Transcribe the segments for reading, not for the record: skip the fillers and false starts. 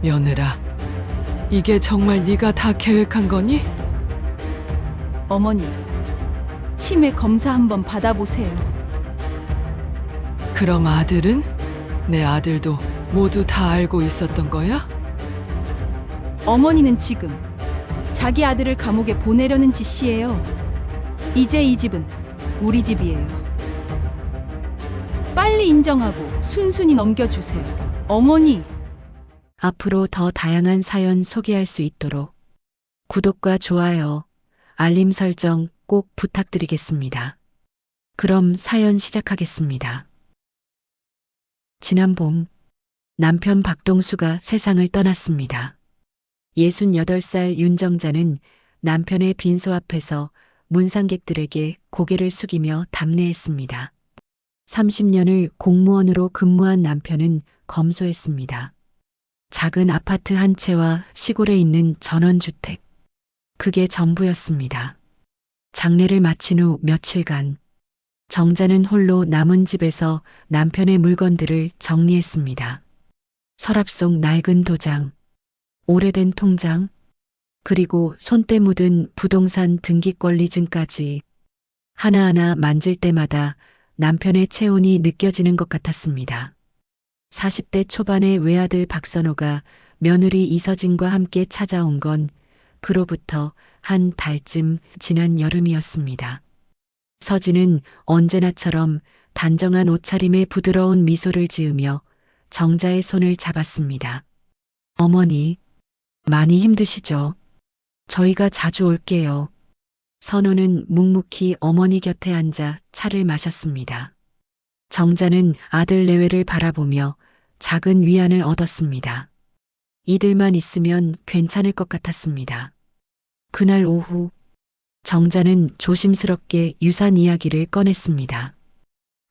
며느라, 이게 정말 네가 다 계획한 거니? 어머니, 치매 검사 한번 받아보세요. 그럼 아들은? 내 아들도 모두 다 알고 있었던 거야? 어머니는 지금 자기 아들을 감옥에 보내려는 짓이에요. 이제 이 집은 우리 집이에요. 빨리 인정하고 순순히 넘겨주세요. 어머니. 앞으로 더 다양한 사연 소개할 수 있도록 구독과 좋아요, 알림 설정 꼭 부탁드리겠습니다. 그럼 사연 시작하겠습니다. 지난 봄, 남편 박동수가 세상을 떠났습니다. 68살 윤정자는 남편의 빈소 앞에서 문상객들에게 고개를 숙이며 답례했습니다. 30년을 공무원으로 근무한 남편은 검소했습니다. 작은 아파트 한 채와 시골에 있는 전원주택. 그게 전부였습니다. 장례를 마친 후 며칠간 정자는 홀로 남은 집에서 남편의 물건들을 정리했습니다. 서랍 속 낡은 도장, 오래된 통장, 그리고 손때 묻은 부동산 등기권리증까지 하나하나 만질 때마다 남편의 체온이 느껴지는 것 같았습니다. 40대 초반의 외아들 박선호가 며느리 이서진과 함께 찾아온 건 그로부터 한 달쯤 지난 여름이었습니다. 서진은 언제나처럼 단정한 옷차림에 부드러운 미소를 지으며 정자의 손을 잡았습니다. 어머니, 많이 힘드시죠? 저희가 자주 올게요. 선호는 묵묵히 어머니 곁에 앉아 차를 마셨습니다. 정자는 아들 내외를 바라보며 작은 위안을 얻었습니다. 이들만 있으면 괜찮을 것 같았습니다. 그날 오후, 정자는 조심스럽게 유산 이야기를 꺼냈습니다.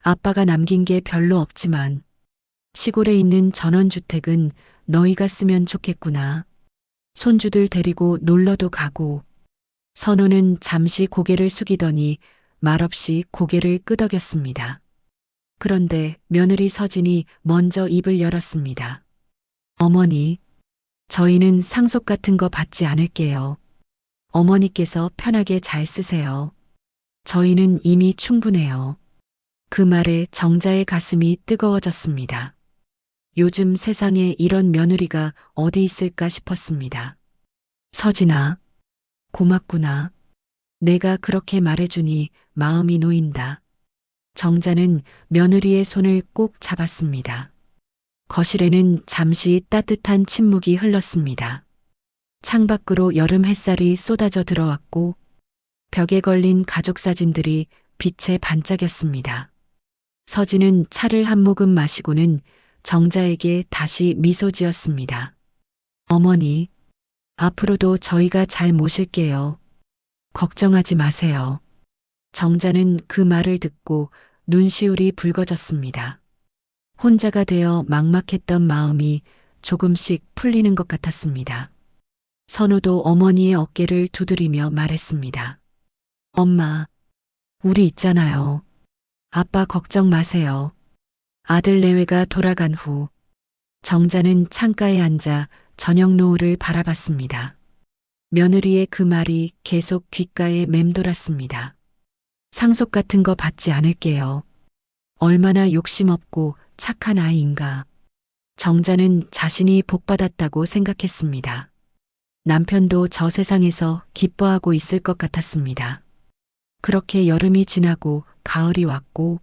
아빠가 남긴 게 별로 없지만 시골에 있는 전원주택은 너희가 쓰면 좋겠구나. 손주들 데리고 놀러도 가고. 선호는 잠시 고개를 숙이더니 말없이 고개를 끄덕였습니다. 그런데 며느리 서진이 먼저 입을 열었습니다. 어머니, 저희는 상속 같은 거 받지 않을게요. 어머니께서 편하게 잘 쓰세요. 저희는 이미 충분해요. 그 말에 정자의 가슴이 뜨거워졌습니다. 요즘 세상에 이런 며느리가 어디 있을까 싶었습니다. 서진아, 고맙구나. 내가 그렇게 말해주니 마음이 놓인다. 정자는 며느리의 손을 꼭 잡았습니다. 거실에는 잠시 따뜻한 침묵이 흘렀습니다. 창밖으로 여름 햇살이 쏟아져 들어왔고 벽에 걸린 가족 사진들이 빛에 반짝였습니다. 서진은 차를 한 모금 마시고는 정자에게 다시 미소 지었습니다. 어머니, 앞으로도 저희가 잘 모실게요. 걱정하지 마세요. 정자는 그 말을 듣고 눈시울이 붉어졌습니다. 혼자가 되어 막막했던 마음이 조금씩 풀리는 것 같았습니다. 선우도 어머니의 어깨를 두드리며 말했습니다. 엄마, 우리 있잖아요. 아빠 걱정 마세요. 아들 내외가 돌아간 후 정자는 창가에 앉아 저녁 노을을 바라봤습니다. 며느리의 그 말이 계속 귓가에 맴돌았습니다. 상속 같은 거 받지 않을게요. 얼마나 욕심 없고 착한 아이인가. 정자는 자신이 복받았다고 생각했습니다. 남편도 저 세상에서 기뻐하고 있을 것 같았습니다. 그렇게 여름이 지나고 가을이 왔고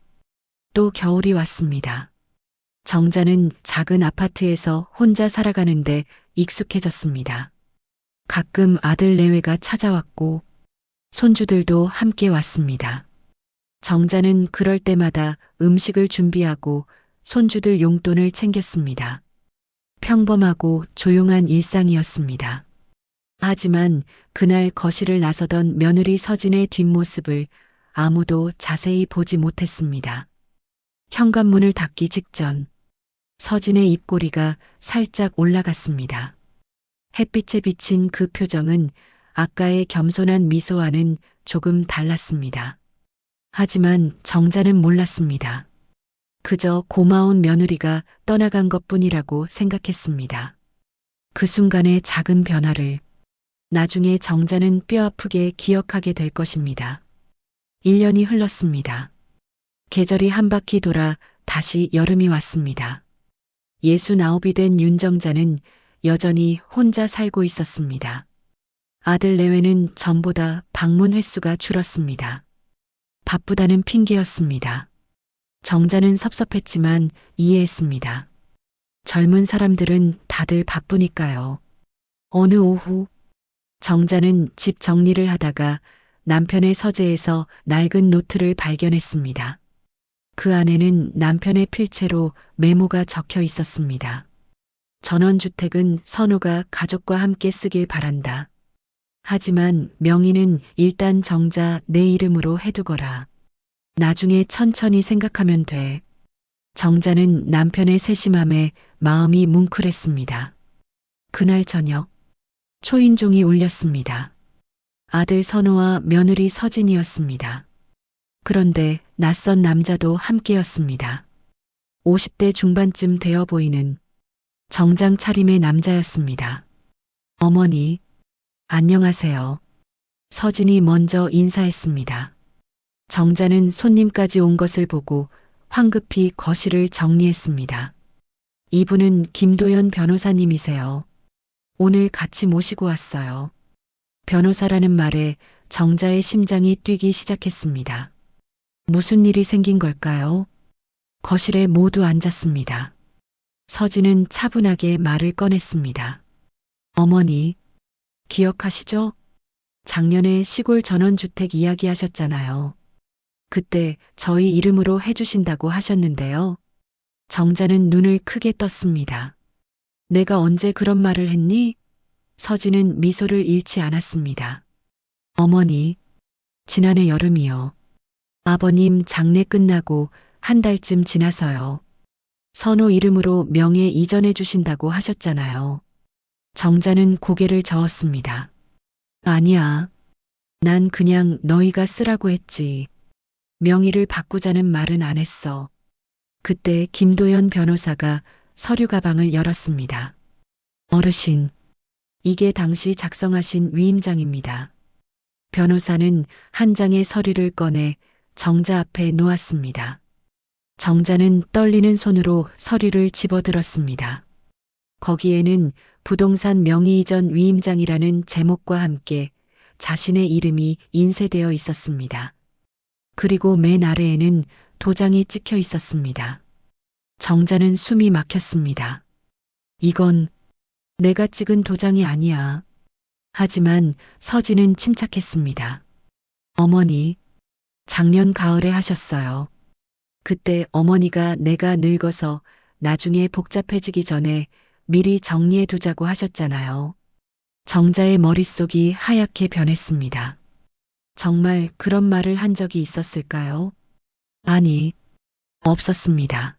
또 겨울이 왔습니다. 정자는 작은 아파트에서 혼자 살아가는데 익숙해졌습니다. 가끔 아들 내외가 찾아왔고 손주들도 함께 왔습니다. 정자는 그럴 때마다 음식을 준비하고 손주들 용돈을 챙겼습니다. 평범하고 조용한 일상이었습니다. 하지만 그날 거실을 나서던 며느리 서진의 뒷모습을 아무도 자세히 보지 못했습니다. 현관문을 닫기 직전 서진의 입꼬리가 살짝 올라갔습니다. 햇빛에 비친 그 표정은 아까의 겸손한 미소와는 조금 달랐습니다. 하지만 정자는 몰랐습니다. 그저 고마운 며느리가 떠나간 것뿐이라고 생각했습니다. 그 순간의 작은 변화를 나중에 정자는 뼈아프게 기억하게 될 것입니다. 1년이 흘렀습니다. 계절이 한 바퀴 돌아 다시 여름이 왔습니다. 69이 된 윤정자는 여전히 혼자 살고 있었습니다. 아들 내외는 전보다 방문 횟수가 줄었습니다. 바쁘다는 핑계였습니다. 정자는 섭섭했지만 이해했습니다. 젊은 사람들은 다들 바쁘니까요. 어느 오후 정자는 집 정리를 하다가 남편의 서재에서 낡은 노트를 발견했습니다. 그 안에는 남편의 필체로 메모가 적혀 있었습니다. 전원주택은 선우가 가족과 함께 쓰길 바란다. 하지만 명의는 일단 정자 내 이름으로 해두거라. 나중에 천천히 생각하면 돼. 정자는 남편의 세심함에 마음이 뭉클했습니다. 그날 저녁 초인종이 울렸습니다. 아들 선우와 며느리 서진이었습니다. 그런데 낯선 남자도 함께였습니다. 50대 중반쯤 되어 보이는 정장 차림의 남자였습니다. 어머니, 안녕하세요. 서진이 먼저 인사했습니다. 정자는 손님까지 온 것을 보고 황급히 거실을 정리했습니다. 이분은 김도연 변호사님이세요. 오늘 같이 모시고 왔어요. 변호사라는 말에 정자의 심장이 뛰기 시작했습니다. 무슨 일이 생긴 걸까요? 거실에 모두 앉았습니다. 서진은 차분하게 말을 꺼냈습니다. 어머니, 기억하시죠? 작년에 시골 전원주택 이야기하셨잖아요. 그때 저희 이름으로 해주신다고 하셨는데요. 정자는 눈을 크게 떴습니다. 내가 언제 그런 말을 했니? 서진은 미소를 잃지 않았습니다. 어머니, 지난해 여름이요. 아버님 장례 끝나고 한 달쯤 지나서요. 선우 이름으로 명예 이전해 주신다고 하셨잖아요. 정자는 고개를 저었습니다. 아니야. 난 그냥 너희가 쓰라고 했지. 명의를 바꾸자는 말은 안 했어. 그때 김도연 변호사가 서류 가방을 열었습니다. 어르신, 이게 당시 작성하신 위임장입니다. 변호사는 한 장의 서류를 꺼내 정자 앞에 놓았습니다. 정자는 떨리는 손으로 서류를 집어들었습니다. 거기에는 부동산 명의이전 위임장이라는 제목과 함께 자신의 이름이 인쇄되어 있었습니다. 그리고 맨 아래에는 도장이 찍혀 있었습니다. 정자는 숨이 막혔습니다. 이건 내가 찍은 도장이 아니야. 하지만 서진은 침착했습니다. 어머니, 작년 가을에 하셨어요. 그때 어머니가 내가 늙어서 나중에 복잡해지기 전에 미리 정리해 두자고 하셨잖아요. 정자의 머릿속이 하얗게 변했습니다. 정말 그런 말을 한 적이 있었을까요? 아니, 없었습니다.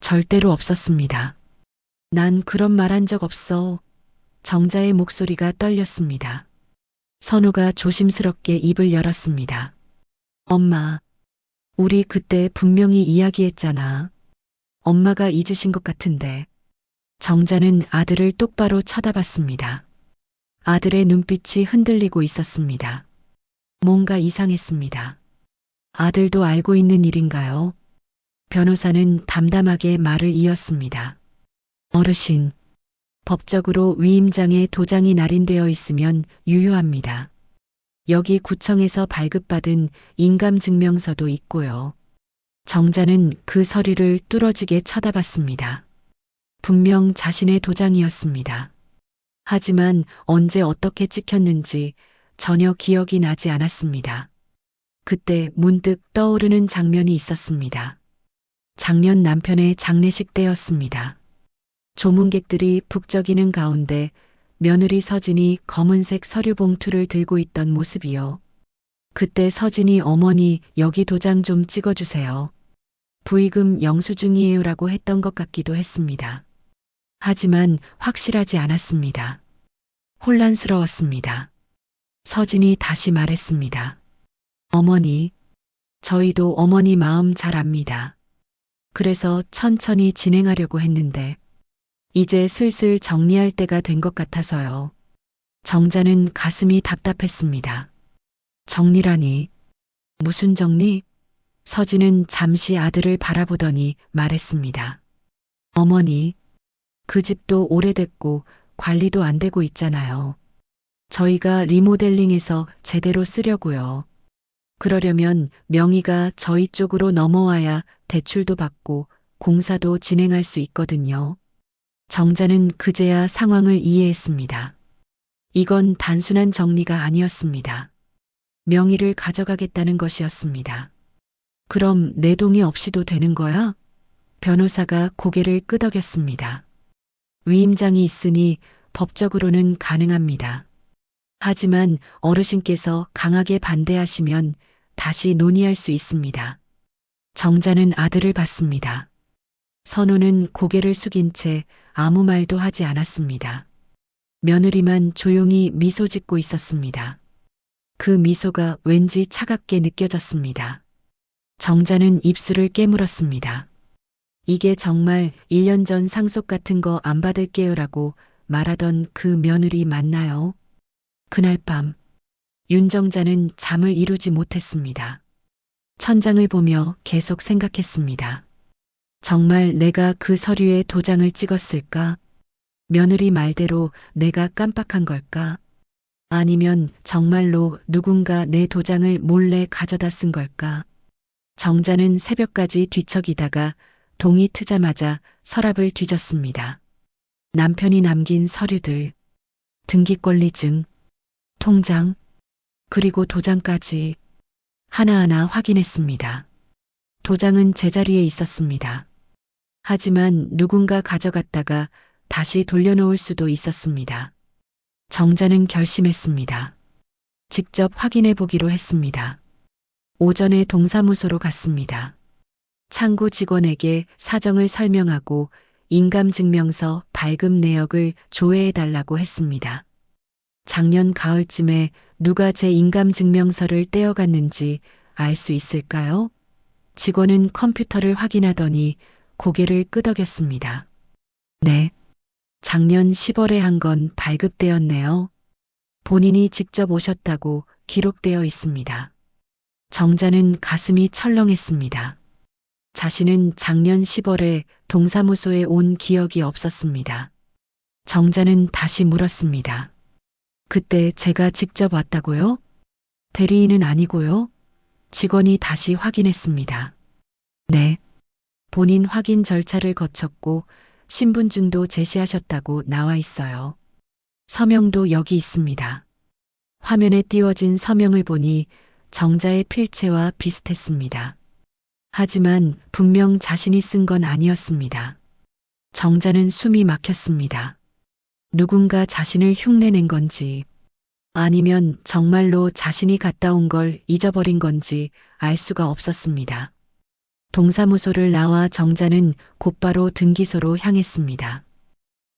절대로 없었습니다. 난 그런 말 한 적 없어. 정자의 목소리가 떨렸습니다. 선우가 조심스럽게 입을 열었습니다. 엄마, 우리 그때 분명히 이야기했잖아. 엄마가 잊으신 것 같은데. 정자는 아들을 똑바로 쳐다봤습니다. 아들의 눈빛이 흔들리고 있었습니다. 뭔가 이상했습니다. 아들도 알고 있는 일인가요? 변호사는 담담하게 말을 이었습니다. 어르신, 법적으로 위임장에 도장이 날인되어 있으면 유효합니다. 여기 구청에서 발급받은 인감증명서도 있고요. 정자는 그 서류를 뚫어지게 쳐다봤습니다. 분명 자신의 도장이었습니다. 하지만 언제 어떻게 찍혔는지 전혀 기억이 나지 않았습니다. 그때 문득 떠오르는 장면이 있었습니다. 작년 남편의 장례식 때였습니다. 조문객들이 북적이는 가운데 며느리 서진이 검은색 서류 봉투를 들고 있던 모습이요. 그때 서진이 어머니 여기 도장 좀 찍어주세요. 부의금 영수증이에요라고 했던 것 같기도 했습니다. 하지만 확실하지 않았습니다. 혼란스러웠습니다. 서진이 다시 말했습니다. 어머니, 저희도 어머니 마음 잘 압니다. 그래서 천천히 진행하려고 했는데 이제 슬슬 정리할 때가 된 것 같아서요. 정자는 가슴이 답답했습니다. 정리라니. 무슨 정리? 서진은 잠시 아들을 바라보더니 말했습니다. 어머니, 그 집도 오래됐고 관리도 안 되고 있잖아요. 저희가 리모델링해서 제대로 쓰려고요. 그러려면 명의가 저희 쪽으로 넘어와야 대출도 받고 공사도 진행할 수 있거든요. 정자는 그제야 상황을 이해했습니다. 이건 단순한 정리가 아니었습니다. 명의를 가져가겠다는 것이었습니다. 그럼 내 동의 없이도 되는 거야? 변호사가 고개를 끄덕였습니다. 위임장이 있으니 법적으로는 가능합니다. 하지만 어르신께서 강하게 반대하시면 다시 논의할 수 있습니다. 정자는 아들을 봤습니다. 선우는 고개를 숙인 채 아무 말도 하지 않았습니다. 며느리만 조용히 미소 짓고 있었습니다. 그 미소가 왠지 차갑게 느껴졌습니다. 정자는 입술을 깨물었습니다. 이게 정말 1년 전 상속 같은 거 안 받을게요라고 말하던 그 며느리 맞나요? 그날 밤 윤정자는 잠을 이루지 못했습니다. 천장을 보며 계속 생각했습니다. 정말 내가 그 서류에 도장을 찍었을까? 며느리 말대로 내가 깜빡한 걸까? 아니면 정말로 누군가 내 도장을 몰래 가져다 쓴 걸까? 정자는 새벽까지 뒤척이다가 동이 트자마자 서랍을 뒤졌습니다. 남편이 남긴 서류들, 등기권리증, 통장, 그리고 도장까지 하나하나 확인했습니다. 도장은 제자리에 있었습니다. 하지만 누군가 가져갔다가 다시 돌려놓을 수도 있었습니다. 정자는 결심했습니다. 직접 확인해 보기로 했습니다. 오전에 동사무소로 갔습니다. 창구 직원에게 사정을 설명하고 인감증명서 발급 내역을 조회해 달라고 했습니다. 작년 가을쯤에 누가 제 인감증명서를 떼어갔는지 알 수 있을까요? 직원은 컴퓨터를 확인하더니 고개를 끄덕였습니다. 네. 작년 10월에 한 건 발급되었네요. 본인이 직접 오셨다고 기록되어 있습니다. 정자는 가슴이 철렁했습니다. 자신은 작년 10월에 동사무소에 온 기억이 없었습니다. 정자는 다시 물었습니다. 그때 제가 직접 왔다고요? 대리인은 아니고요? 직원이 다시 확인했습니다. 네. 본인 확인 절차를 거쳤고 신분증도 제시하셨다고 나와 있어요. 서명도 여기 있습니다. 화면에 띄워진 서명을 보니 정자의 필체와 비슷했습니다. 하지만 분명 자신이 쓴 건 아니었습니다. 정자는 숨이 막혔습니다. 누군가 자신을 흉내낸 건지 아니면 정말로 자신이 갔다 온 걸 잊어버린 건지 알 수가 없었습니다. 동사무소를 나와 정자는 곧바로 등기소로 향했습니다.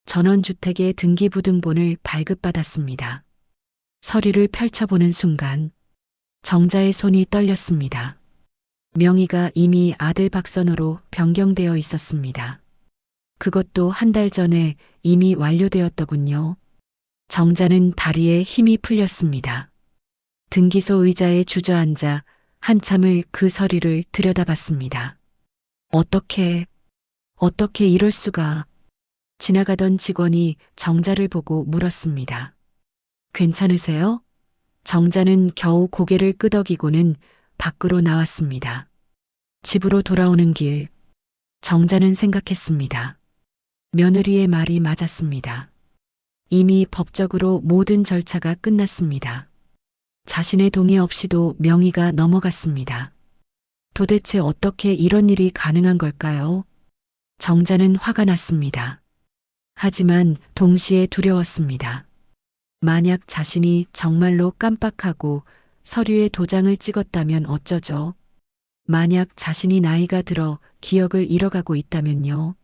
전원주택의 등기부등본을 발급받았습니다. 서류를 펼쳐보는 순간 정자의 손이 떨렸습니다. 명의가 이미 아들 박선호로 변경되어 있었습니다. 그것도 한 달 전에 이미 완료되었더군요. 정자는 다리에 힘이 풀렸습니다. 등기소 의자에 주저앉아 한참을 그 서류를 들여다봤습니다. 어떻게 이럴 수가. 지나가던 직원이 정자를 보고 물었습니다. 괜찮으세요? 정자는 겨우 고개를 끄덕이고는 밖으로 나왔습니다. 집으로 돌아오는 길, 정자는 생각했습니다. 며느리의 말이 맞았습니다. 이미 법적으로 모든 절차가 끝났습니다. 자신의 동의 없이도 명의가 넘어갔습니다. 도대체 어떻게 이런 일이 가능한 걸까요? 정자는 화가 났습니다. 하지만 동시에 두려웠습니다. 만약 자신이 정말로 깜빡하고 서류에 도장을 찍었다면 어쩌죠? 만약 자신이 나이가 들어 기억을 잃어가고 있다면요?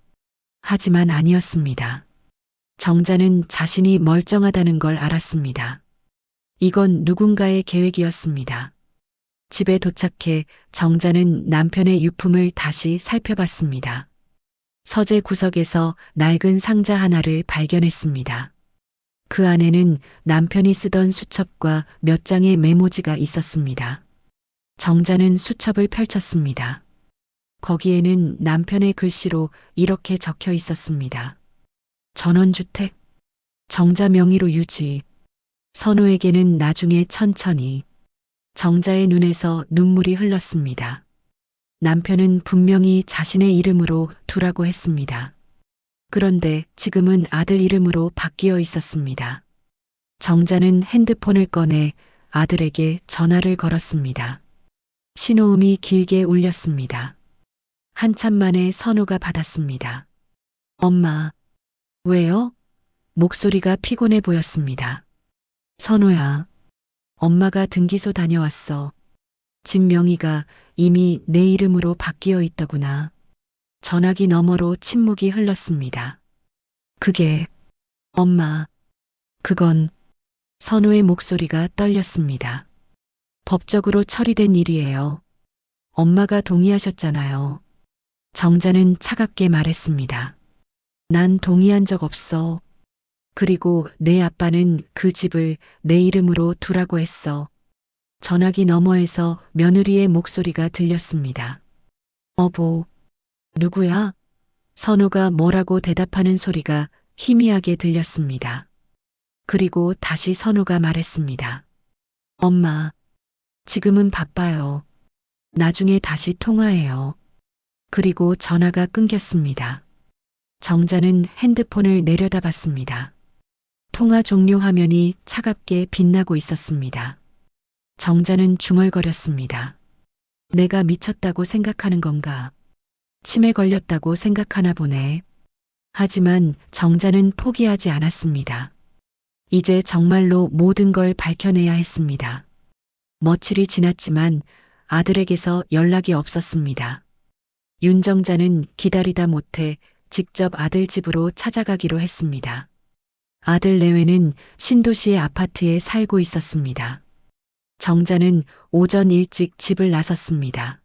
하지만 아니었습니다. 정자는 자신이 멀쩡하다는 걸 알았습니다. 이건 누군가의 계획이었습니다. 집에 도착해 정자는 남편의 유품을 다시 살펴봤습니다. 서재 구석에서 낡은 상자 하나를 발견했습니다. 그 안에는 남편이 쓰던 수첩과 몇 장의 메모지가 있었습니다. 정자는 수첩을 펼쳤습니다. 거기에는 남편의 글씨로 이렇게 적혀 있었습니다. 전원주택, 정자 명의로 유지, 선우에게는 나중에 천천히. 정자의 눈에서 눈물이 흘렀습니다. 남편은 분명히 자신의 이름으로 두라고 했습니다. 그런데 지금은 아들 이름으로 바뀌어 있었습니다. 정자는 핸드폰을 꺼내 아들에게 전화를 걸었습니다. 신호음이 길게 울렸습니다. 한참 만에 선우가 받았습니다. 엄마, 왜요? 목소리가 피곤해 보였습니다. 선우야, 엄마가 등기소 다녀왔어. 집 명의가 이미 내 이름으로 바뀌어 있더구나. 전화기 너머로 침묵이 흘렀습니다. 그게, 엄마, 그건 선우의 목소리가 떨렸습니다. 법적으로 처리된 일이에요. 엄마가 동의하셨잖아요. 정자는 차갑게 말했습니다. 난 동의한 적 없어. 그리고 내 아빠는 그 집을 내 이름으로 두라고 했어. 전화기 너머에서 며느리의 목소리가 들렸습니다. 여보, 누구야? 선우가 뭐라고 대답하는 소리가 희미하게 들렸습니다. 그리고 다시 선우가 말했습니다. 엄마, 지금은 바빠요. 나중에 다시 통화해요. 그리고 전화가 끊겼습니다. 정자는 핸드폰을 내려다봤습니다. 통화 종료 화면이 차갑게 빛나고 있었습니다. 정자는 중얼거렸습니다. 내가 미쳤다고 생각하는 건가? 치매 걸렸다고 생각하나 보네. 하지만 정자는 포기하지 않았습니다. 이제 정말로 모든 걸 밝혀내야 했습니다. 며칠이 지났지만 아들에게서 연락이 없었습니다. 윤정자는 기다리다 못해 직접 아들 집으로 찾아가기로 했습니다. 아들 내외는 신도시의 아파트에 살고 있었습니다. 정자는 오전 일찍 집을 나섰습니다.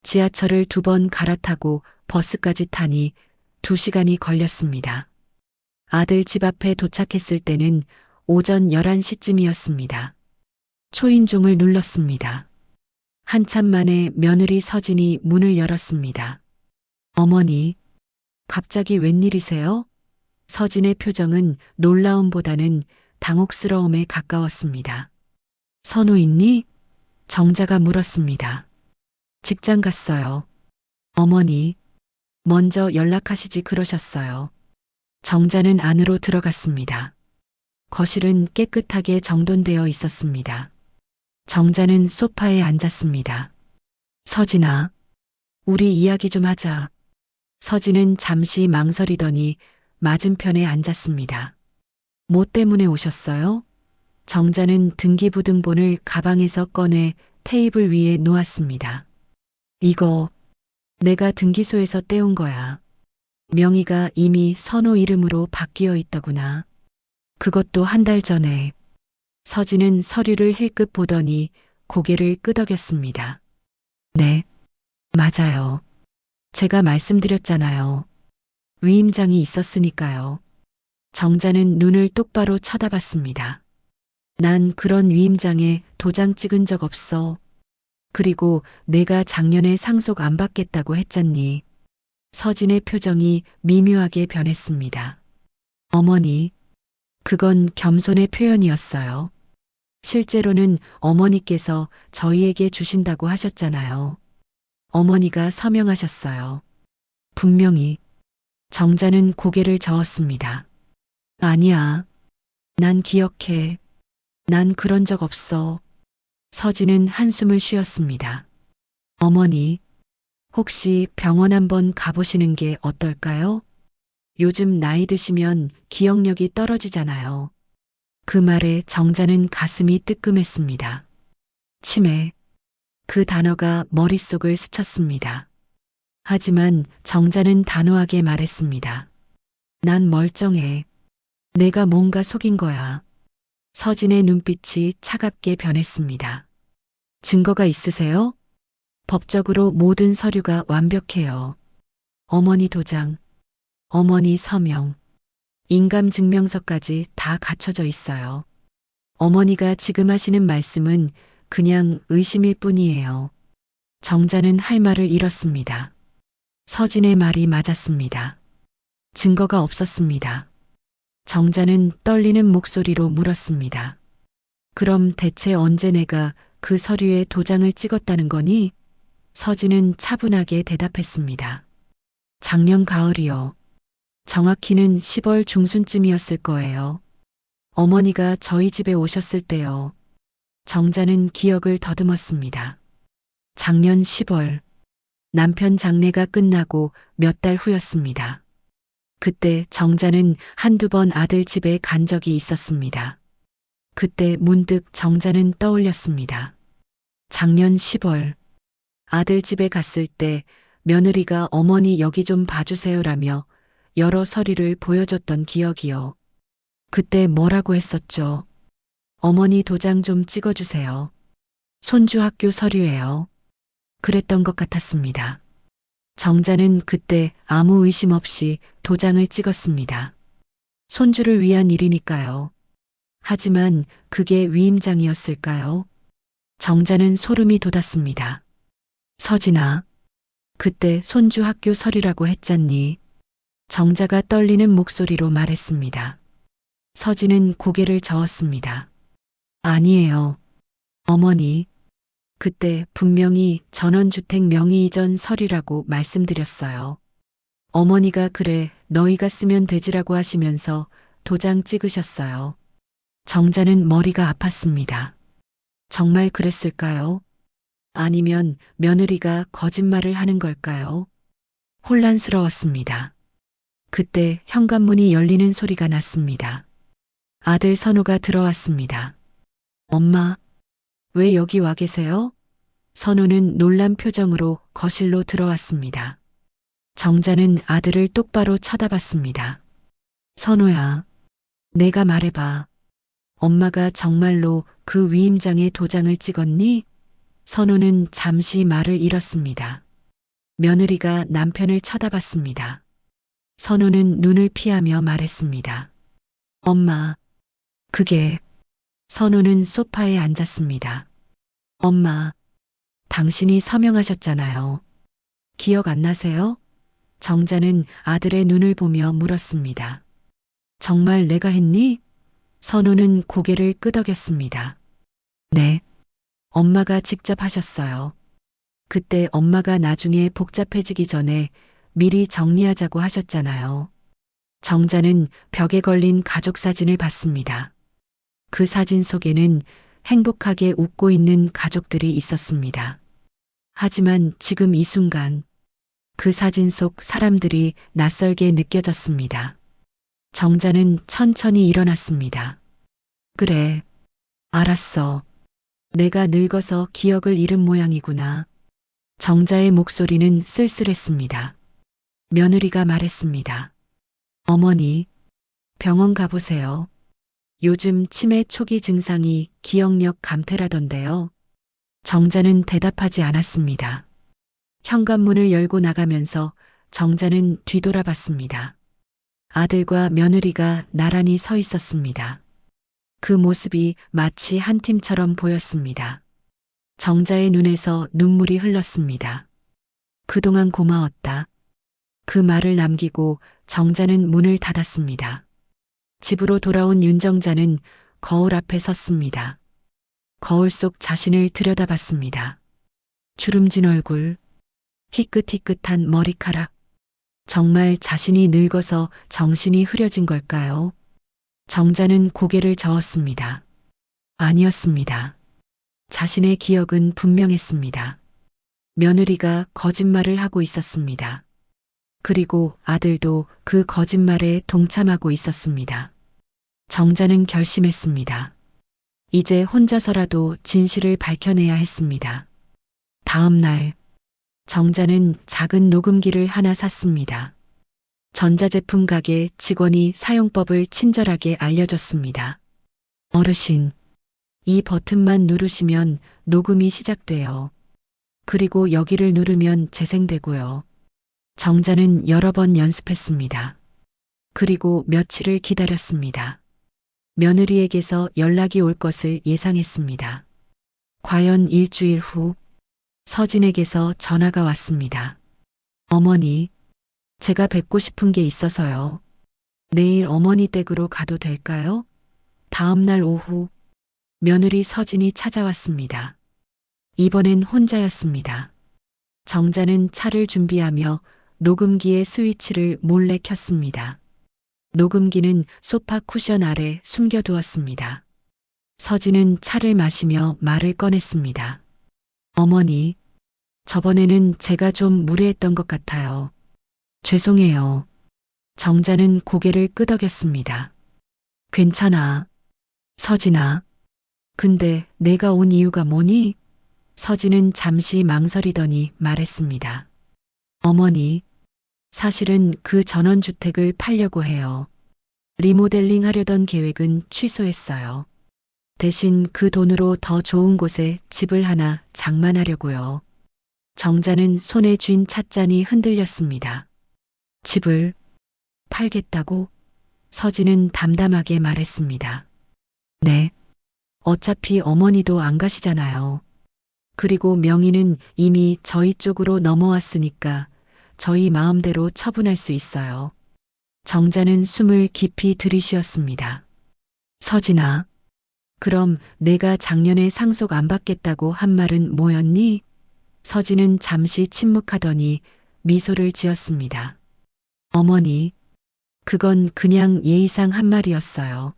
지하철을 2번 갈아타고 버스까지 타니 2시간이 걸렸습니다. 아들 집 앞에 도착했을 때는 오전 11시쯤이었습니다. 초인종을 눌렀습니다. 한참 만에 며느리 서진이 문을 열었습니다. 어머니, 갑자기 웬일이세요? 서진의 표정은 놀라움보다는 당혹스러움에 가까웠습니다. 선우 있니? 정자가 물었습니다. 직장 갔어요. 어머니, 먼저 연락하시지 그러셨어요. 정자는 안으로 들어갔습니다. 거실은 깨끗하게 정돈되어 있었습니다. 정자는 소파에 앉았습니다. 서진아, 우리 이야기 좀 하자. 서진은 잠시 망설이더니 맞은편에 앉았습니다. 뭐 때문에 오셨어요? 정자는 등기부등본을 가방에서 꺼내 테이블 위에 놓았습니다. 이거 내가 등기소에서 떼온 거야. 명의가 이미 선우 이름으로 바뀌어 있더구나. 그것도 한 달 전에. 서진은 서류를 힐끗 보더니 고개를 끄덕였습니다. 네, 맞아요. 제가 말씀드렸잖아요. 위임장이 있었으니까요. 정자는 눈을 똑바로 쳐다봤습니다. 난 그런 위임장에 도장 찍은 적 없어. 그리고 내가 작년에 상속 안 받겠다고 했잖니. 서진의 표정이 미묘하게 변했습니다. 어머니, 그건 겸손의 표현이었어요. 실제로는 어머니께서 저희에게 주신다고 하셨잖아요. 어머니가 서명하셨어요. 분명히. 정자는 고개를 저었습니다. 아니야. 난 기억해. 난 그런 적 없어. 서진은 한숨을 쉬었습니다. 어머니, 혹시 병원 한번 가보시는 게 어떨까요? 요즘 나이 드시면 기억력이 떨어지잖아요. 그 말에 정자는 가슴이 뜨끔했습니다. 치매. 그 단어가 머릿속을 스쳤습니다. 하지만 정자는 단호하게 말했습니다. 난 멀쩡해. 내가 뭔가 속인 거야. 서진의 눈빛이 차갑게 변했습니다. 증거가 있으세요? 법적으로 모든 서류가 완벽해요. 어머니 도장, 어머니 서명, 인감증명서까지 다 갖춰져 있어요. 어머니가 지금 하시는 말씀은 그냥 의심일 뿐이에요. 정자는 할 말을 잃었습니다. 서진의 말이 맞았습니다. 증거가 없었습니다. 정자는 떨리는 목소리로 물었습니다. 그럼 대체 언제 내가 그 서류에 도장을 찍었다는 거니? 서진은 차분하게 대답했습니다. 작년 가을이요. 정확히는 10월 중순쯤이었을 거예요. 어머니가 저희 집에 오셨을 때요. 정자는 기억을 더듬었습니다. 작년 10월. 남편 장례가 끝나고 몇 달 후였습니다. 그때 정자는 한두 번 아들 집에 간 적이 있었습니다. 그때 문득 정자는 떠올렸습니다. 작년 10월. 아들 집에 갔을 때 며느리가 어머니 여기 좀 봐주세요라며 여러 서류를 보여줬던 기억이요. 그때 뭐라고 했었죠? 어머니 도장 좀 찍어주세요. 손주 학교 서류예요. 그랬던 것 같았습니다. 정자는 그때 아무 의심 없이 도장을 찍었습니다. 손주를 위한 일이니까요. 하지만 그게 위임장이었을까요? 정자는 소름이 돋았습니다. 서진아, 그때 손주 학교 서류라고 했잖니. 정자가 떨리는 목소리로 말했습니다. 서진은 고개를 저었습니다. 아니에요. 어머니, 그때 분명히 전원주택 명의 이전 서류라고 말씀드렸어요. 어머니가 그래, 너희가 쓰면 되지라고 하시면서 도장 찍으셨어요. 정자는 머리가 아팠습니다. 정말 그랬을까요? 아니면 며느리가 거짓말을 하는 걸까요? 혼란스러웠습니다. 그때 현관문이 열리는 소리가 났습니다. 아들 선우가 들어왔습니다. 엄마, 왜 여기 와 계세요? 선우는 놀란 표정으로 거실로 들어왔습니다. 정자는 아들을 똑바로 쳐다봤습니다. 선우야, 내가 말해봐. 엄마가 정말로 그 위임장에 도장을 찍었니? 선우는 잠시 말을 잃었습니다. 며느리가 남편을 쳐다봤습니다. 선우는 눈을 피하며 말했습니다. 엄마, 그게... 선우는 소파에 앉았습니다. 엄마, 당신이 서명하셨잖아요. 기억 안 나세요? 정자는 아들의 눈을 보며 물었습니다. 정말 내가 했니? 선우는 고개를 끄덕였습니다. 네, 엄마가 직접 하셨어요. 그때 엄마가 나중에 복잡해지기 전에 미리 정리하자고 하셨잖아요. 정자는 벽에 걸린 가족 사진을 봤습니다. 그 사진 속에는 행복하게 웃고 있는 가족들이 있었습니다. 하지만 지금 이 순간 그 사진 속 사람들이 낯설게 느껴졌습니다. 정자는 천천히 일어났습니다. 그래, 알았어. 내가 늙어서 기억을 잃은 모양이구나. 정자의 목소리는 쓸쓸했습니다. 며느리가 말했습니다. 어머니, 병원 가보세요. 요즘 치매 초기 증상이 기억력 감퇴라던데요. 정자는 대답하지 않았습니다. 현관문을 열고 나가면서 정자는 뒤돌아봤습니다. 아들과 며느리가 나란히 서 있었습니다. 그 모습이 마치 한 팀처럼 보였습니다. 정자의 눈에서 눈물이 흘렀습니다. 그동안 고마웠다. 그 말을 남기고 정자는 문을 닫았습니다. 집으로 돌아온 윤정자는 거울 앞에 섰습니다. 거울 속 자신을 들여다봤습니다. 주름진 얼굴, 희끗희끗한 머리카락. 정말 자신이 늙어서 정신이 흐려진 걸까요? 정자는 고개를 저었습니다. 아니었습니다. 자신의 기억은 분명했습니다. 며느리가 거짓말을 하고 있었습니다. 그리고 아들도 그 거짓말에 동참하고 있었습니다. 정자는 결심했습니다. 이제 혼자서라도 진실을 밝혀내야 했습니다. 다음 날, 정자는 작은 녹음기를 하나 샀습니다. 전자제품 가게 직원이 사용법을 친절하게 알려줬습니다. 어르신, 이 버튼만 누르시면 녹음이 시작돼요. 그리고 여기를 누르면 재생되고요. 정자는 여러 번 연습했습니다. 그리고 며칠을 기다렸습니다. 며느리에게서 연락이 올 것을 예상했습니다. 과연 일주일 후 서진에게서 전화가 왔습니다. 어머니, 제가 뵙고 싶은 게 있어서요. 내일 어머니 댁으로 가도 될까요? 다음 날 오후 며느리 서진이 찾아왔습니다. 이번엔 혼자였습니다. 정자는 차를 준비하며 녹음기의 스위치를 몰래 켰습니다. 녹음기는 소파 쿠션 아래 숨겨두었습니다. 서진은 차를 마시며 말을 꺼냈습니다. 어머니, 저번에는 제가 좀 무례했던 것 같아요. 죄송해요. 정자는 고개를 끄덕였습니다. 괜찮아. 서진아. 근데 내가 온 이유가 뭐니? 서진은 잠시 망설이더니 말했습니다. 어머니, 사실은 그 전원주택을 팔려고 해요. 리모델링 하려던 계획은 취소했어요. 대신 그 돈으로 더 좋은 곳에 집을 하나 장만하려고요. 정자는 손에 쥔 찻잔이 흔들렸습니다. 집을 팔겠다고? 서진은 담담하게 말했습니다. 네. 어차피 어머니도 안 가시잖아요. 그리고 명의는 이미 저희 쪽으로 넘어왔으니까 저희 마음대로 처분할 수 있어요. 정자는 숨을 깊이 들이쉬었습니다. 서진아, 그럼 내가 작년에 상속 안 받겠다고 한 말은 뭐였니? 서진은 잠시 침묵하더니 미소를 지었습니다. 어머니, 그건 그냥 예의상 한 말이었어요.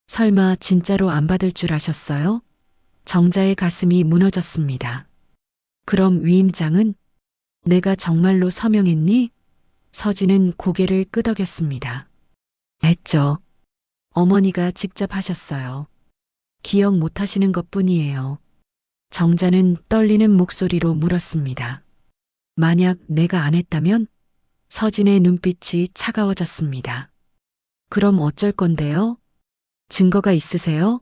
설마 진짜로 안 받을 줄 아셨어요? 정자의 가슴이 무너졌습니다. 그럼 위임장은? 내가 정말로 서명했니? 서진은 고개를 끄덕였습니다. 했죠. 어머니가 직접 하셨어요. 기억 못 하시는 것 뿐이에요. 정자는 떨리는 목소리로 물었습니다. 만약 내가 안 했다면? 서진의 눈빛이 차가워졌습니다. 그럼 어쩔 건데요? 증거가 있으세요?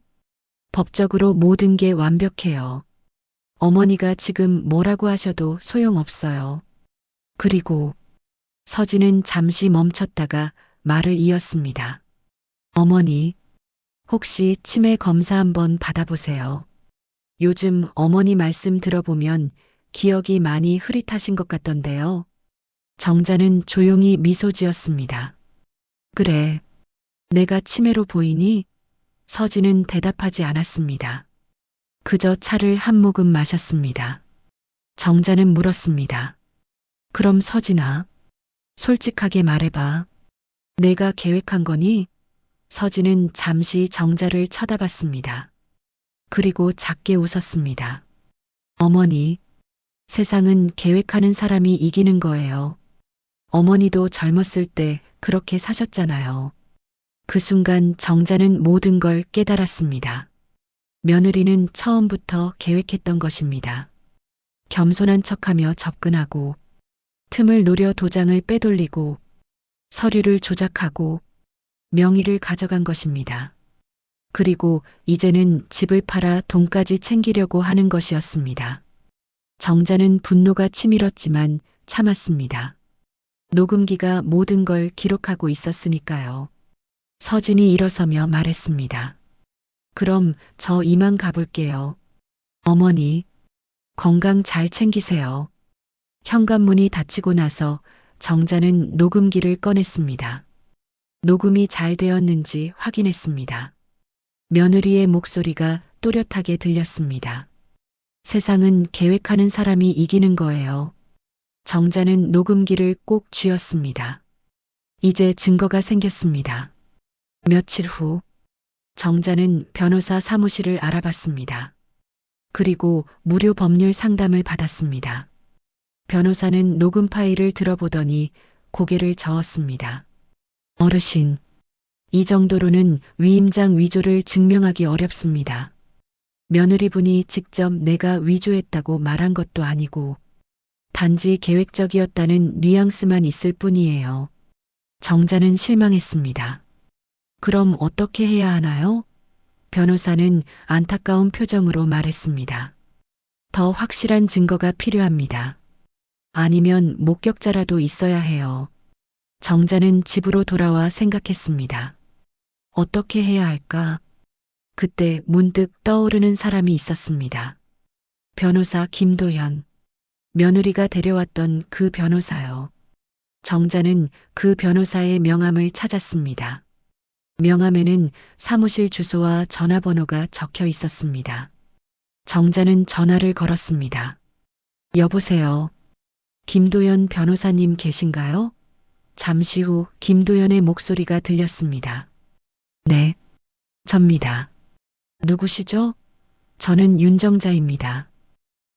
법적으로 모든 게 완벽해요. 어머니가 지금 뭐라고 하셔도 소용없어요. 그리고 서진은 잠시 멈췄다가 말을 이었습니다. 어머니, 혹시 치매 검사 한번 받아보세요. 요즘 어머니 말씀 들어보면 기억이 많이 흐릿하신 것 같던데요. 정자는 조용히 미소 지었습니다. 그래, 내가 치매로 보이니? 서진은 대답하지 않았습니다. 그저 차를 한 모금 마셨습니다. 정자는 물었습니다. 그럼 서진아, 솔직하게 말해봐. 내가 계획한 거니? 서진은 잠시 정자를 쳐다봤습니다. 그리고 작게 웃었습니다. 어머니, 세상은 계획하는 사람이 이기는 거예요. 어머니도 젊었을 때 그렇게 사셨잖아요. 그 순간 정자는 모든 걸 깨달았습니다. 며느리는 처음부터 계획했던 것입니다. 겸손한 척하며 접근하고, 틈을 노려 도장을 빼돌리고, 서류를 조작하고, 명의를 가져간 것입니다. 그리고 이제는 집을 팔아 돈까지 챙기려고 하는 것이었습니다. 정자는 분노가 치밀었지만 참았습니다. 녹음기가 모든 걸 기록하고 있었으니까요. 서진이 일어서며 말했습니다. 그럼 저 이만 가볼게요. 어머니, 건강 잘 챙기세요. 현관문이 닫히고 나서 정자는 녹음기를 꺼냈습니다. 녹음이 잘 되었는지 확인했습니다. 며느리의 목소리가 또렷하게 들렸습니다. 세상은 계획하는 사람이 이기는 거예요. 정자는 녹음기를 꼭 쥐었습니다. 이제 증거가 생겼습니다. 며칠 후 정자는 변호사 사무실을 알아봤습니다. 그리고 무료 법률 상담을 받았습니다. 변호사는 녹음 파일을 들어보더니 고개를 저었습니다. 어르신, 이 정도로는 위임장 위조를 증명하기 어렵습니다. 며느리분이 직접 내가 위조했다고 말한 것도 아니고 단지 계획적이었다는 뉘앙스만 있을 뿐이에요. 정자는 실망했습니다. 그럼 어떻게 해야 하나요? 변호사는 안타까운 표정으로 말했습니다. 더 확실한 증거가 필요합니다. 아니면 목격자라도 있어야 해요. 정자는 집으로 돌아와 생각했습니다. 어떻게 해야 할까? 그때 문득 떠오르는 사람이 있었습니다. 변호사 김도현. 며느리가 데려왔던 그 변호사요. 정자는 그 변호사의 명함을 찾았습니다. 명함에는 사무실 주소와 전화번호가 적혀 있었습니다. 정자는 전화를 걸었습니다. 여보세요. 김도연 변호사님 계신가요? 잠시 후 김도연의 목소리가 들렸습니다. 네, 접니다. 누구시죠? 저는 윤정자입니다.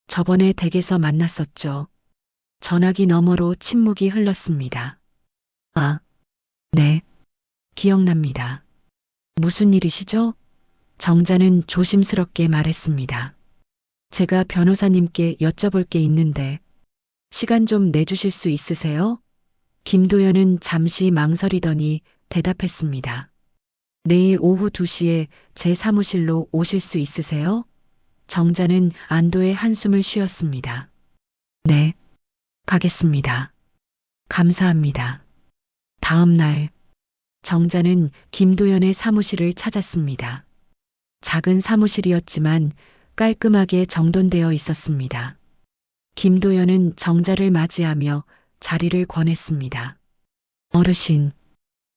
저번에 댁에서 만났었죠. 전화기 너머로 침묵이 흘렀습니다. 아, 네. 기억납니다. 무슨 일이시죠? 정자는 조심스럽게 말했습니다. 제가 변호사님께 여쭤볼 게 있는데 시간 좀 내주실 수 있으세요? 김도연은 잠시 망설이더니 대답했습니다. 내일 오후 2시에 제 사무실로 오실 수 있으세요? 정자는 안도의 한숨을 쉬었습니다. 네, 가겠습니다. 감사합니다. 다음 날 정자는 김도연의 사무실을 찾았습니다. 작은 사무실이었지만 깔끔하게 정돈되어 있었습니다. 김도연은 정자를 맞이하며 자리를 권했습니다. 어르신,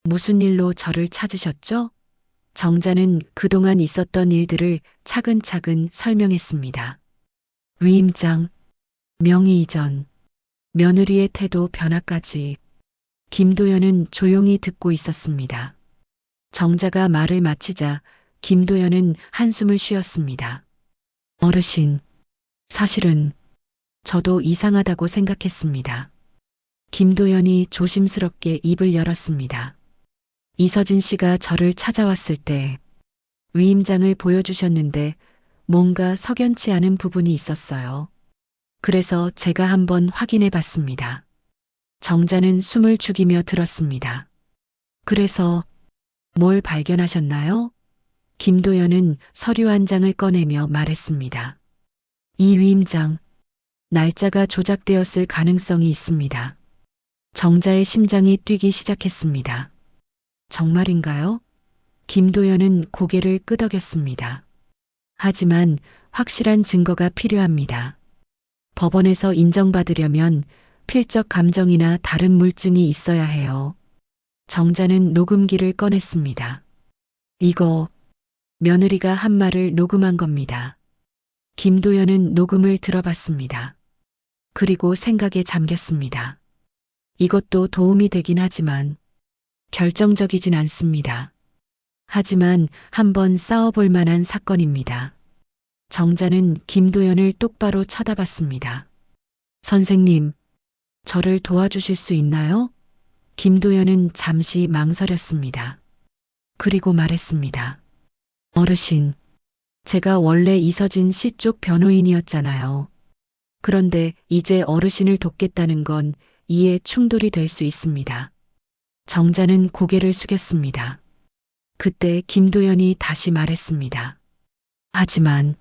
무슨 일로 저를 찾으셨죠? 정자는 그동안 있었던 일들을 차근차근 설명했습니다. 위임장, 명의 이전, 며느리의 태도 변화까지. 김도연은 조용히 듣고 있었습니다. 정자가 말을 마치자 김도연은 한숨을 쉬었습니다. 어르신, 사실은 저도 이상하다고 생각했습니다. 김도연이 조심스럽게 입을 열었습니다. 이서진 씨가 저를 찾아왔을 때 위임장을 보여주셨는데 뭔가 석연치 않은 부분이 있었어요. 그래서 제가 한번 확인해 봤습니다. 정자는 숨을 죽이며 들었습니다. 그래서 뭘 발견하셨나요? 김도연은 서류 한 장을 꺼내며 말했습니다. 이 위임장, 날짜가 조작되었을 가능성이 있습니다. 정자의 심장이 뛰기 시작했습니다. 정말인가요? 김도연은 고개를 끄덕였습니다. 하지만 확실한 증거가 필요합니다. 법원에서 인정받으려면 필적 감정이나 다른 물증이 있어야 해요. 정자는 녹음기를 꺼냈습니다. 이거 며느리가 한 말을 녹음한 겁니다. 김도연은 녹음을 들어봤습니다. 그리고 생각에 잠겼습니다. 이것도 도움이 되긴 하지만 결정적이진 않습니다. 하지만 한번 싸워볼 만한 사건입니다. 정자는 김도연을 똑바로 쳐다봤습니다. 선생님, 저를 도와주실 수 있나요? 김도연은 잠시 망설였습니다. 그리고 말했습니다. 어르신, 제가 원래 이서진 씨 쪽 변호인이었잖아요. 그런데 이제 어르신을 돕겠다는 건 이해 충돌이 될 수 있습니다. 정자는 고개를 숙였습니다. 그때 김도연이 다시 말했습니다. 하지만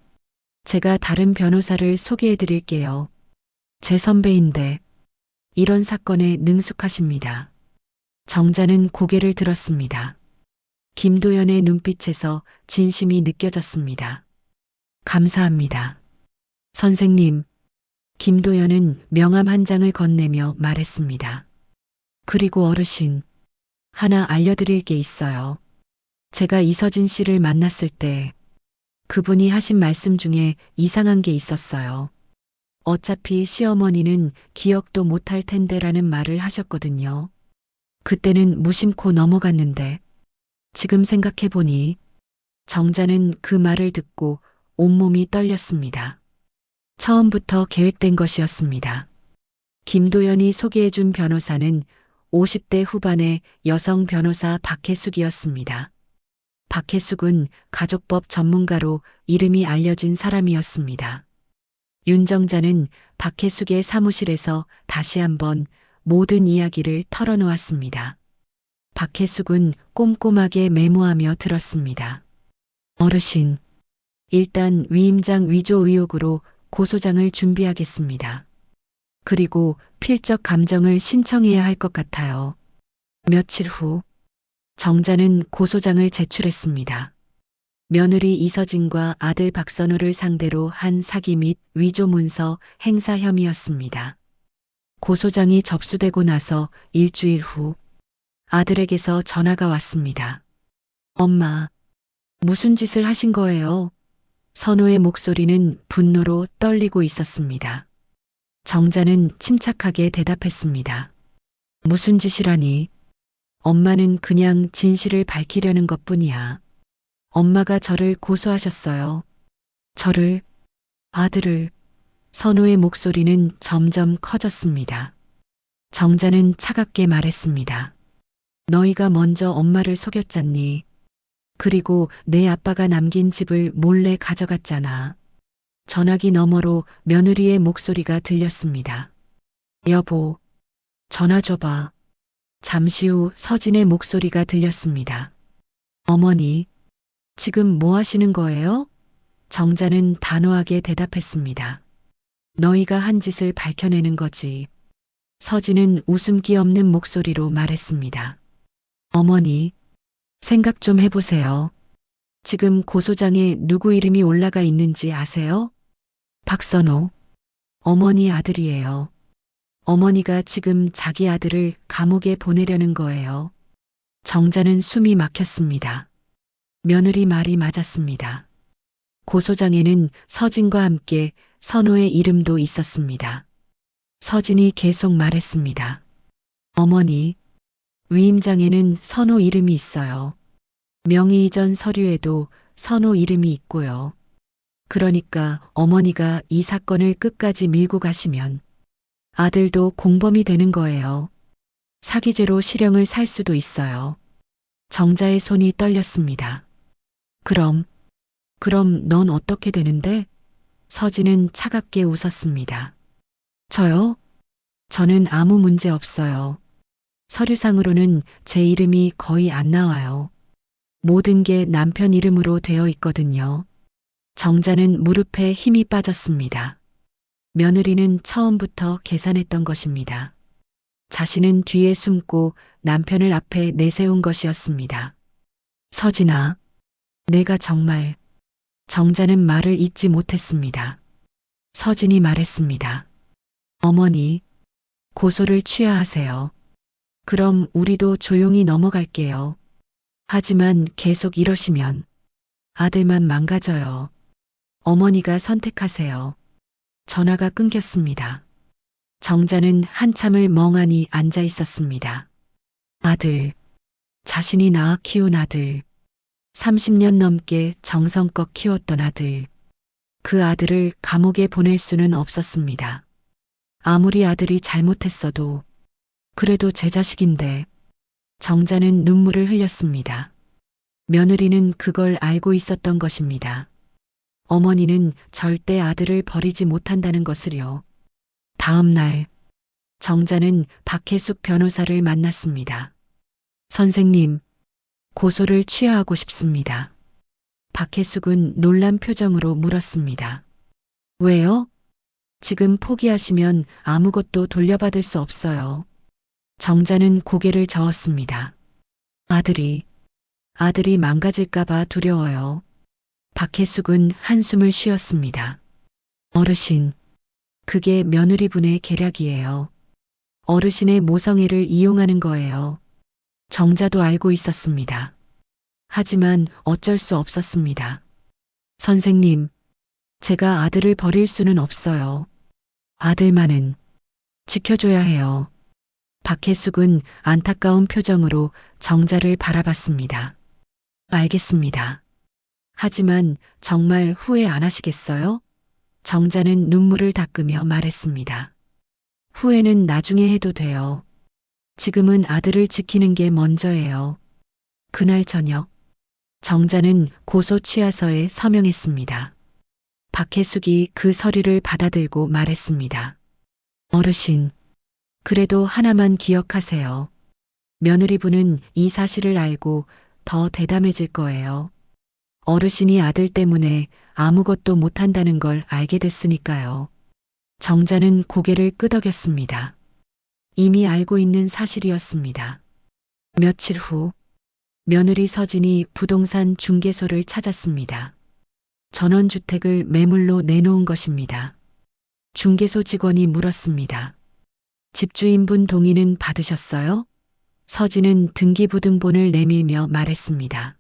제가 다른 변호사를 소개해 드릴게요. 제 선배인데 이런 사건에 능숙하십니다. 정자는 고개를 들었습니다. 김도연의 눈빛에서 진심이 느껴졌습니다. 감사합니다. 선생님, 김도연은 명함 한 장을 건네며 말했습니다. 그리고 어르신, 하나 알려드릴 게 있어요. 제가 이서진 씨를 만났을 때 그분이 하신 말씀 중에 이상한 게 있었어요. 어차피 시어머니는 기억도 못할 텐데라는 말을 하셨거든요. 그때는 무심코 넘어갔는데 지금 생각해보니 정자는 그 말을 듣고 온몸이 떨렸습니다. 처음부터 계획된 것이었습니다. 김도연이 소개해준 변호사는 50대 후반의 여성 변호사 박혜숙이었습니다. 박혜숙은 가족법 전문가로 이름이 알려진 사람이었습니다. 윤정자는 박혜숙의 사무실에서 다시 한번 모든 이야기를 털어놓았습니다. 박혜숙은 꼼꼼하게 메모하며 들었습니다. 어르신, 일단 위임장 위조 의혹으로 고소장을 준비하겠습니다. 그리고 필적 감정을 신청해야 할 것 같아요. 며칠 후 정자는 고소장을 제출했습니다. 며느리 이서진과 아들 박선우를 상대로 한 사기 및 위조 문서 행사 혐의였습니다. 고소장이 접수되고 나서 일주일 후 아들에게서 전화가 왔습니다. 엄마, 무슨 짓을 하신 거예요? 선우의 목소리는 분노로 떨리고 있었습니다. 정자는 침착하게 대답했습니다. 무슨 짓이라니? 엄마는 그냥 진실을 밝히려는 것뿐이야. 엄마가 저를 고소하셨어요. 저를, 아들을. 선우의 목소리는 점점 커졌습니다. 정자는 차갑게 말했습니다. 너희가 먼저 엄마를 속였잖니. 그리고 내 아빠가 남긴 집을 몰래 가져갔잖아. 전화기 너머로 며느리의 목소리가 들렸습니다. 여보, 전화 줘봐. 잠시 후 서진의 목소리가 들렸습니다. 어머니, 지금 뭐 하시는 거예요? 정자는 단호하게 대답했습니다. 너희가 한 짓을 밝혀내는 거지. 서진은 웃음기 없는 목소리로 말했습니다. 어머니, 생각 좀 해보세요. 지금 고소장에 누구 이름이 올라가 있는지 아세요? 박선호. 어머니 아들이에요. 어머니가 지금 자기 아들을 감옥에 보내려는 거예요. 정자는 숨이 막혔습니다. 며느리 말이 맞았습니다. 고소장에는 서진과 함께 선호의 이름도 있었습니다. 서진이 계속 말했습니다. 어머니, 위임장에는 선호 이름이 있어요. 명의 이전 서류에도 선호 이름이 있고요. 그러니까 어머니가 이 사건을 끝까지 밀고 가시면 아들도 공범이 되는 거예요. 사기죄로 실형을 살 수도 있어요. 정자의 손이 떨렸습니다. 그럼 넌 어떻게 되는데? 서진은 차갑게 웃었습니다. 저요? 저는 아무 문제 없어요. 서류상으로는 제 이름이 거의 안 나와요. 모든 게 남편 이름으로 되어 있거든요. 정자는 무릎에 힘이 빠졌습니다. 며느리는 처음부터 계산했던 것입니다. 자신은 뒤에 숨고 남편을 앞에 내세운 것이었습니다. 서진아, 내가 정말. 정자는 말을 잇지 못했습니다. 서진이 말했습니다. 어머니, 고소를 취하하세요. 그럼 우리도 조용히 넘어갈게요. 하지만 계속 이러시면 아들만 망가져요. 어머니가 선택하세요. 전화가 끊겼습니다. 정자는 한참을 멍하니 앉아 있었습니다. 아들, 자신이 낳아 키운 아들, 30년 넘게 정성껏 키웠던 아들, 그 아들을 감옥에 보낼 수는 없었습니다. 아무리 아들이 잘못했어도 그래도 제 자식인데. 정자는 눈물을 흘렸습니다. 며느리는 그걸 알고 있었던 것입니다. 어머니는 절대 아들을 버리지 못한다는 것을요. 다음 날 정자는 박혜숙 변호사를 만났습니다. 선생님, 고소를 취하하고 싶습니다. 박혜숙은 놀란 표정으로 물었습니다. 왜요? 지금 포기하시면 아무것도 돌려받을 수 없어요. 정자는 고개를 저었습니다. 아들이 망가질까봐 두려워요. 박혜숙은 한숨을 쉬었습니다. 어르신, 그게 며느리분의 계략이에요. 어르신의 모성애를 이용하는 거예요. 정자도 알고 있었습니다. 하지만 어쩔 수 없었습니다. 선생님, 제가 아들을 버릴 수는 없어요. 아들만은 지켜줘야 해요. 박혜숙은 안타까운 표정으로 정자를 바라봤습니다. 알겠습니다. 하지만 정말 후회 안 하시겠어요? 정자는 눈물을 닦으며 말했습니다. 후회는 나중에 해도 돼요. 지금은 아들을 지키는 게 먼저예요. 그날 저녁, 정자는 고소 취하서에 서명했습니다. 박혜숙이 그 서류를 받아들고 말했습니다. 어르신, 그래도 하나만 기억하세요. 며느리분은 이 사실을 알고 더 대담해질 거예요. 어르신이 아들 때문에 아무것도 못한다는 걸 알게 됐으니까요. 정자는 고개를 끄덕였습니다. 이미 알고 있는 사실이었습니다. 며칠 후 며느리 서진이 부동산 중개소를 찾았습니다. 전원주택을 매물로 내놓은 것입니다. 중개소 직원이 물었습니다. 집주인분 동의는 받으셨어요? 서진은 등기부등본을 내밀며 말했습니다.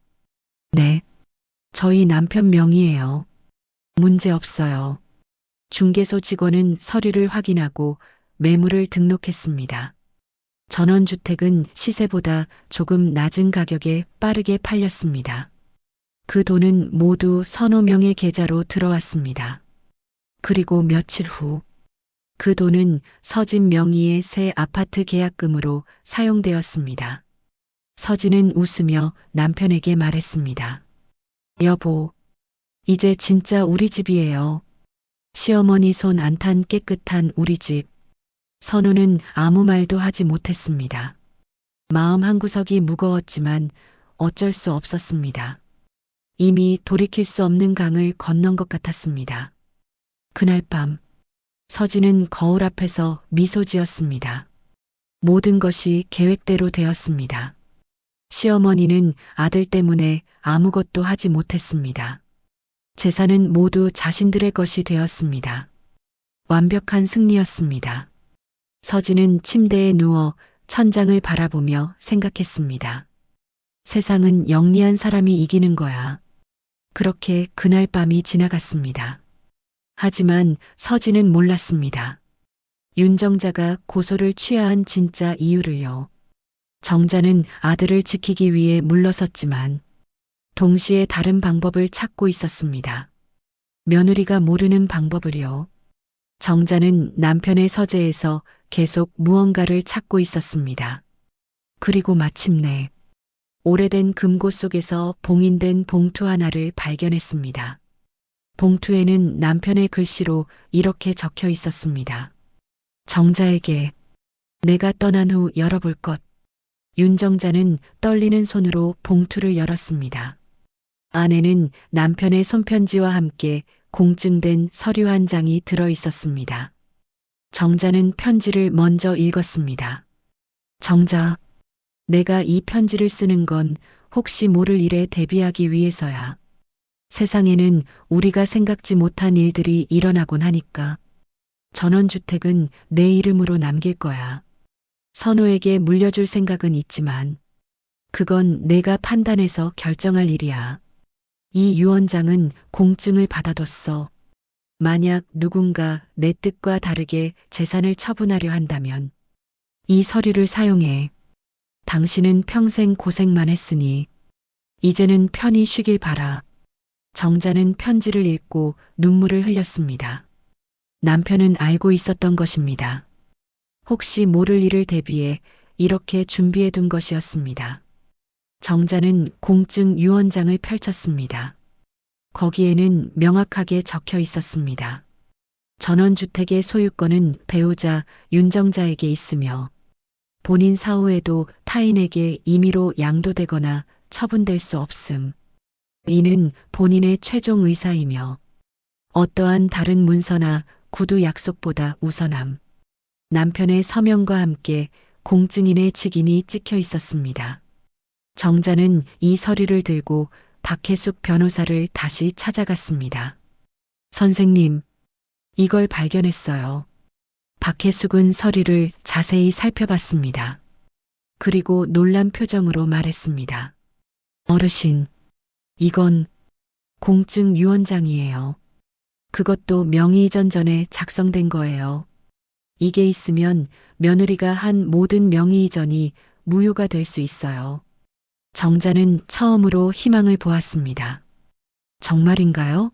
네. 저희 남편 명의예요. 문제 없어요. 중개소 직원은 서류를 확인하고 매물을 등록했습니다. 전원주택은 시세보다 조금 낮은 가격에 빠르게 팔렸습니다. 그 돈은 모두 선호명의 계좌로 들어왔습니다. 그리고 며칠 후 그 돈은 서진 명의의 새 아파트 계약금으로 사용되었습니다. 서진은 웃으며 남편에게 말했습니다. 여보, 이제 진짜 우리 집이에요. 시어머니 손 안 탄 깨끗한 우리 집. 선우는 아무 말도 하지 못했습니다. 마음 한구석이 무거웠지만 어쩔 수 없었습니다. 이미 돌이킬 수 없는 강을 건넌 것 같았습니다. 그날 밤 서진은 거울 앞에서 미소 지었습니다. 모든 것이 계획대로 되었습니다. 시어머니는 아들 때문에 아무것도 하지 못했습니다. 재산은 모두 자신들의 것이 되었습니다. 완벽한 승리였습니다. 서진은 침대에 누워 천장을 바라보며 생각했습니다. 세상은 영리한 사람이 이기는 거야. 그렇게 그날 밤이 지나갔습니다. 하지만 서진은 몰랐습니다. 윤정자가 고소를 취하한 진짜 이유를요. 정자는 아들을 지키기 위해 물러섰지만 동시에 다른 방법을 찾고 있었습니다. 며느리가 모르는 방법을요. 정자는 남편의 서재에서 계속 무언가를 찾고 있었습니다. 그리고 마침내 오래된 금고 속에서 봉인된 봉투 하나를 발견했습니다. 봉투에는 남편의 글씨로 이렇게 적혀 있었습니다. 정자에게 내가 떠난 후 열어볼 것. 윤정자는 떨리는 손으로 봉투를 열었습니다. 안에는 남편의 손편지와 함께 공증된 서류 한 장이 들어 있었습니다. 정자는 편지를 먼저 읽었습니다. 정자, 내가 이 편지를 쓰는 건 혹시 모를 일에 대비하기 위해서야. 세상에는 우리가 생각지 못한 일들이 일어나곤 하니까. 전원주택은 내 이름으로 남길 거야. 선우에게 물려줄 생각은 있지만 그건 내가 판단해서 결정할 일이야. 이 유언장은 공증을 받아뒀어. 만약 누군가 내 뜻과 다르게 재산을 처분하려 한다면 이 서류를 사용해. 당신은 평생 고생만 했으니 이제는 편히 쉬길 바라. 정자는 편지를 읽고 눈물을 흘렸습니다. 남편은 알고 있었던 것입니다. 혹시 모를 일을 대비해 이렇게 준비해 둔 것이었습니다. 정자는 공증 유언장을 펼쳤습니다. 거기에는 명확하게 적혀 있었습니다. 전원주택의 소유권은 배우자 윤정자에게 있으며 본인 사후에도 타인에게 임의로 양도되거나 처분될 수 없음. 이는 본인의 최종 의사이며 어떠한 다른 문서나 구두 약속보다 우선함. 남편의 서명과 함께 공증인의 직인이 찍혀 있었습니다. 정자는 이 서류를 들고 박혜숙 변호사를 다시 찾아갔습니다. 선생님, 이걸 발견했어요. 박혜숙은 서류를 자세히 살펴봤습니다. 그리고 놀란 표정으로 말했습니다. 어르신, 이건 공증 유언장이에요. 그것도 명의 이전 전에 작성된 거예요. 이게 있으면 며느리가 한 모든 명의 이전이 무효가 될 수 있어요. 정자는 처음으로 희망을 보았습니다. 정말인가요?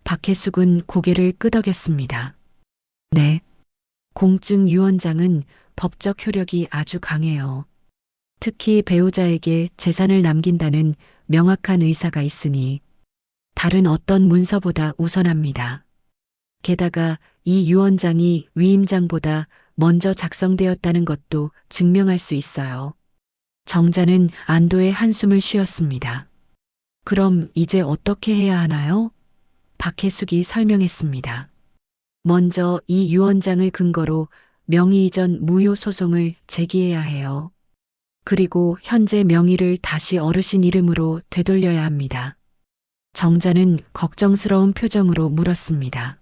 박혜숙은 고개를 끄덕였습니다. 네. 공증 유언장은 법적 효력이 아주 강해요. 특히 배우자에게 재산을 남긴다는 명확한 의사가 있으니 다른 어떤 문서보다 우선합니다. 게다가 이 유언장이 위임장보다 먼저 작성되었다는 것도 증명할 수 있어요. 정자는 안도의 한숨을 쉬었습니다. 그럼 이제 어떻게 해야 하나요? 박혜숙이 설명했습니다. 먼저 이 유언장을 근거로 명의 이전 무효 소송을 제기해야 해요. 그리고 현재 명의를 다시 어르신 이름으로 되돌려야 합니다. 정자는 걱정스러운 표정으로 물었습니다.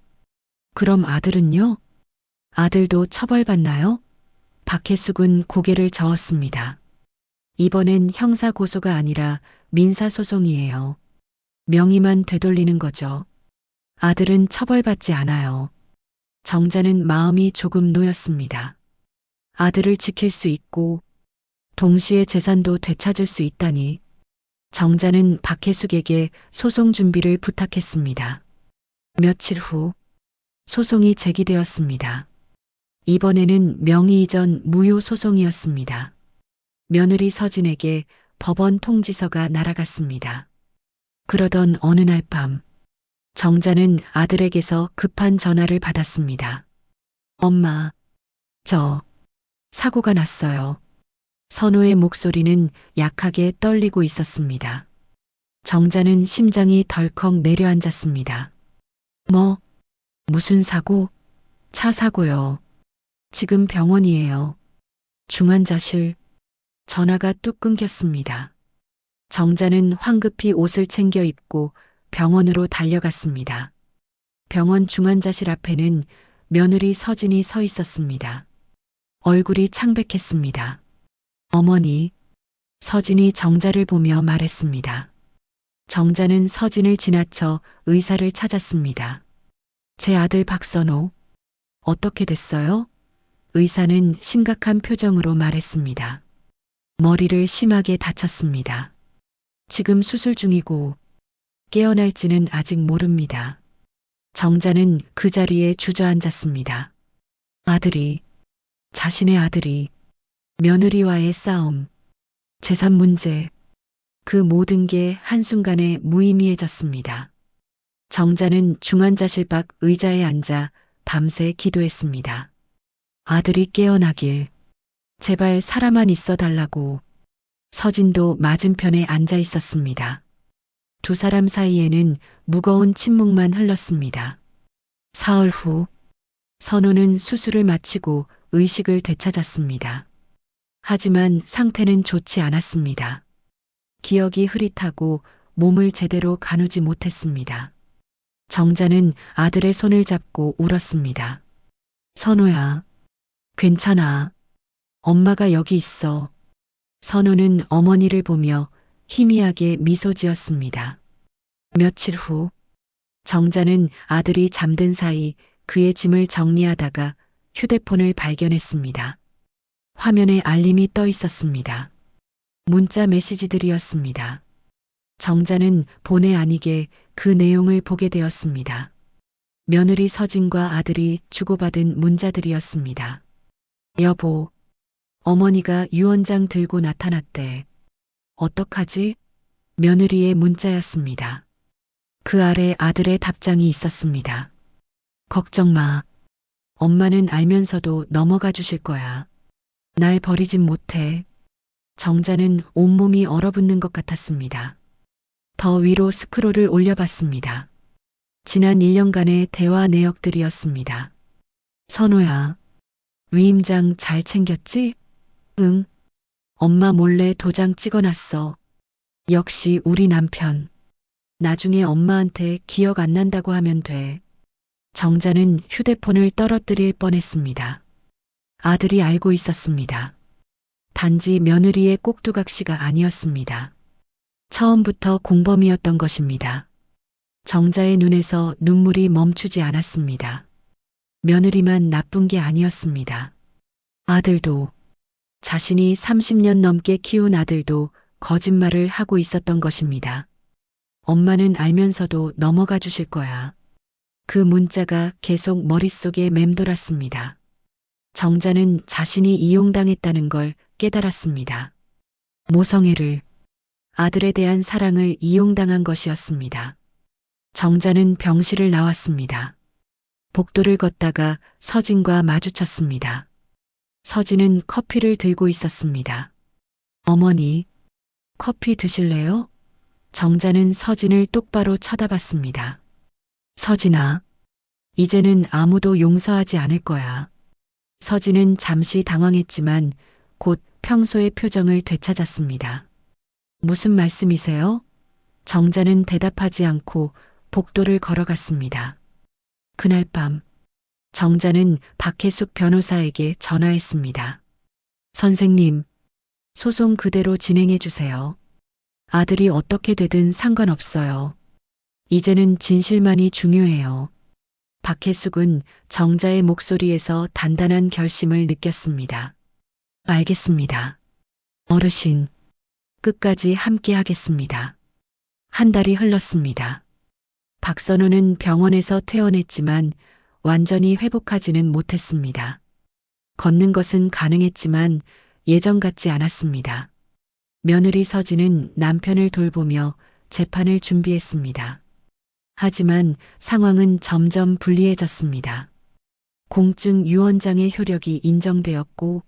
그럼 아들은요? 아들도 처벌받나요? 박혜숙은 고개를 저었습니다. 이번엔 형사고소가 아니라 민사소송이에요. 명의만 되돌리는 거죠. 아들은 처벌받지 않아요. 정자는 마음이 조금 놓였습니다. 아들을 지킬 수 있고 동시에 재산도 되찾을 수 있다니. 정자는 박혜숙에게 소송 준비를 부탁했습니다. 며칠 후 소송이 제기되었습니다. 이번에는 명의 이전 무효 소송이었습니다. 며느리 서진에게 법원 통지서가 날아갔습니다. 그러던 어느 날 밤, 정자는 아들에게서 급한 전화를 받았습니다. 엄마, 저 사고가 났어요. 선호의 목소리는 약하게 떨리고 있었습니다. 정자는 심장이 덜컥 내려앉았습니다. 뭐? 무슨 사고? 차 사고요. 지금 병원이에요. 중환자실. 전화가 뚝 끊겼습니다. 정자는 황급히 옷을 챙겨 입고 병원으로 달려갔습니다. 병원 중환자실 앞에는 며느리 서진이 서 있었습니다. 얼굴이 창백했습니다. 어머니, 서진이 정자를 보며 말했습니다. 정자는 서진을 지나쳐 의사를 찾았습니다. 제 아들 박선호, 어떻게 됐어요? 의사는 심각한 표정으로 말했습니다. 머리를 심하게 다쳤습니다. 지금 수술 중이고 깨어날지는 아직 모릅니다. 정자는 그 자리에 주저앉았습니다. 아들이, 자신의 아들이, 며느리와의 싸움, 재산 문제, 그 모든 게 한순간에 무의미해졌습니다. 정자는 중환자실 밖 의자에 앉아 밤새 기도했습니다. 아들이 깨어나길, 제발 살아만 있어 달라고. 서진도 맞은편에 앉아 있었습니다. 두 사람 사이에는 무거운 침묵만 흘렀습니다. 사흘 후, 선호는 수술을 마치고 의식을 되찾았습니다. 하지만 상태는 좋지 않았습니다. 기억이 흐릿하고 몸을 제대로 가누지 못했습니다. 정자는 아들의 손을 잡고 울었습니다. 선호야, 괜찮아. 엄마가 여기 있어. 선호는 어머니를 보며 희미하게 미소 지었습니다. 며칠 후, 정자는 아들이 잠든 사이 그의 짐을 정리하다가 휴대폰을 발견했습니다. 화면에 알림이 떠 있었습니다. 문자 메시지들이었습니다. 정자는 본의 아니게 그 내용을 보게 되었습니다. 며느리 서진과 아들이 주고받은 문자들이었습니다. 여보, 어머니가 유언장 들고 나타났대. 어떡하지? 며느리의 문자였습니다. 그 아래 아들의 답장이 있었습니다. 걱정 마. 엄마는 알면서도 넘어가 주실 거야. 날 버리진 못해. 정자는 온몸이 얼어붙는 것 같았습니다. 더 위로 스크롤을 올려봤습니다. 지난 1년간의 대화 내역들이었습니다. 선호야, 위임장 잘 챙겼지? 응. 엄마 몰래 도장 찍어놨어. 역시 우리 남편. 나중에 엄마한테 기억 안 난다고 하면 돼. 정자는 휴대폰을 떨어뜨릴 뻔했습니다. 아들이 알고 있었습니다. 단지 며느리의 꼭두각시가 아니었습니다. 처음부터 공범이었던 것입니다. 정자의 눈에서 눈물이 멈추지 않았습니다. 며느리만 나쁜 게 아니었습니다. 아들도, 자신이 30년 넘게 키운 아들도 거짓말을 하고 있었던 것입니다. 엄마는 알면서도 넘어가 주실 거야. 그 문자가 계속 머릿속에 맴돌았습니다. 정자는 자신이 이용당했다는 걸 깨달았습니다. 모성애를, 아들에 대한 사랑을 이용당한 것이었습니다. 정자는 병실을 나왔습니다. 복도를 걷다가 서진과 마주쳤습니다. 서진은 커피를 들고 있었습니다. 어머니, 커피 드실래요? 정자는 서진을 똑바로 쳐다봤습니다. 서진아, 이제는 아무도 용서하지 않을 거야. 서진은 잠시 당황했지만 곧 평소의 표정을 되찾았습니다. 무슨 말씀이세요? 정자는 대답하지 않고 복도를 걸어갔습니다. 그날 밤, 정자는 박혜숙 변호사에게 전화했습니다. 선생님, 소송 그대로 진행해 주세요. 아들이 어떻게 되든 상관없어요. 이제는 진실만이 중요해요. 박혜숙은 정자의 목소리에서 단단한 결심을 느꼈습니다. 알겠습니다. 어르신, 끝까지 함께 하겠습니다. 한 달이 흘렀습니다. 박선우는 병원에서 퇴원했지만 완전히 회복하지는 못했습니다. 걷는 것은 가능했지만 예전 같지 않았습니다. 며느리 서진은 남편을 돌보며 재판을 준비했습니다. 하지만 상황은 점점 불리해졌습니다. 공증 유언장의 효력이 인정되었고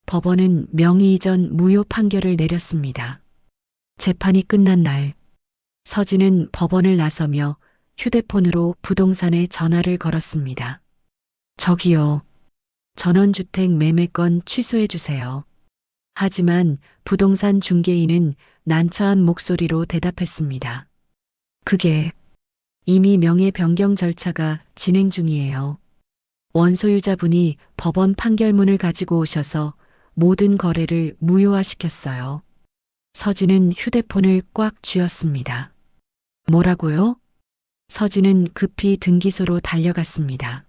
법원은 명의 이전 무효 판결을 내렸습니다. 재판이 끝난 날, 서진은 법원을 나서며 휴대폰으로 부동산에 전화를 걸었습니다. 저기요. 전원주택 매매건 취소해 주세요. 하지만 부동산 중개인은 난처한 목소리로 대답했습니다. 그게 이미 명의 변경 절차가 진행 중이에요. 원소유자분이 법원 판결문을 가지고 오셔서 모든 거래를 무효화시켰어요. 서진은 휴대폰을 꽉 쥐었습니다. 뭐라고요? 서진은 급히 등기소로 달려갔습니다.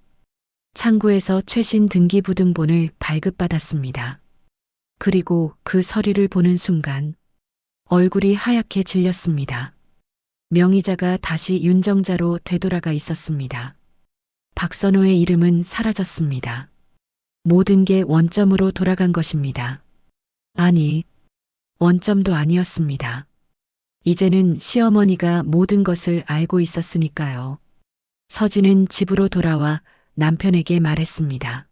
창구에서 최신 등기부등본을 발급받았습니다. 그리고 그 서류를 보는 순간 얼굴이 하얗게 질렸습니다. 명의자가 다시 윤정자로 되돌아가 있었습니다. 박선호의 이름은 사라졌습니다. 모든 게 원점으로 돌아간 것입니다. 아니, 원점도 아니었습니다. 이제는 시어머니가 모든 것을 알고 있었으니까요. 서진은 집으로 돌아와 남편에게 말했습니다.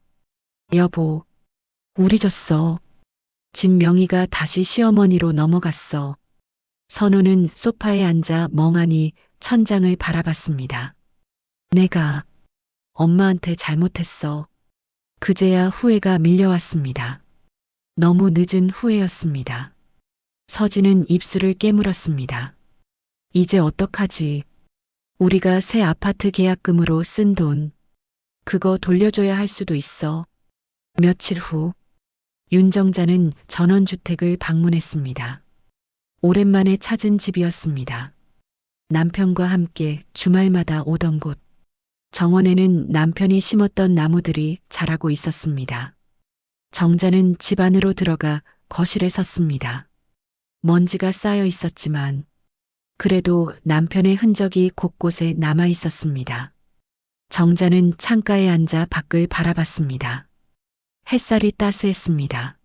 여보, 우리 졌어. 집 명의가 다시 시어머니로 넘어갔어. 선우는 소파에 앉아 멍하니 천장을 바라봤습니다. 내가 엄마한테 잘못했어. 그제야 후회가 밀려왔습니다. 너무 늦은 후회였습니다. 서진은 입술을 깨물었습니다. 이제 어떡하지? 우리가 새 아파트 계약금으로 쓴 돈. 그거 돌려줘야 할 수도 있어. 며칠 후, 윤정자는 전원주택을 방문했습니다. 오랜만에 찾은 집이었습니다. 남편과 함께 주말마다 오던 곳. 정원에는 남편이 심었던 나무들이 자라고 있었습니다. 정자는 집 안으로 들어가 거실에 섰습니다. 먼지가 쌓여 있었지만 그래도 남편의 흔적이 곳곳에 남아 있었습니다. 정자는 창가에 앉아 밖을 바라봤습니다. 햇살이 따스했습니다.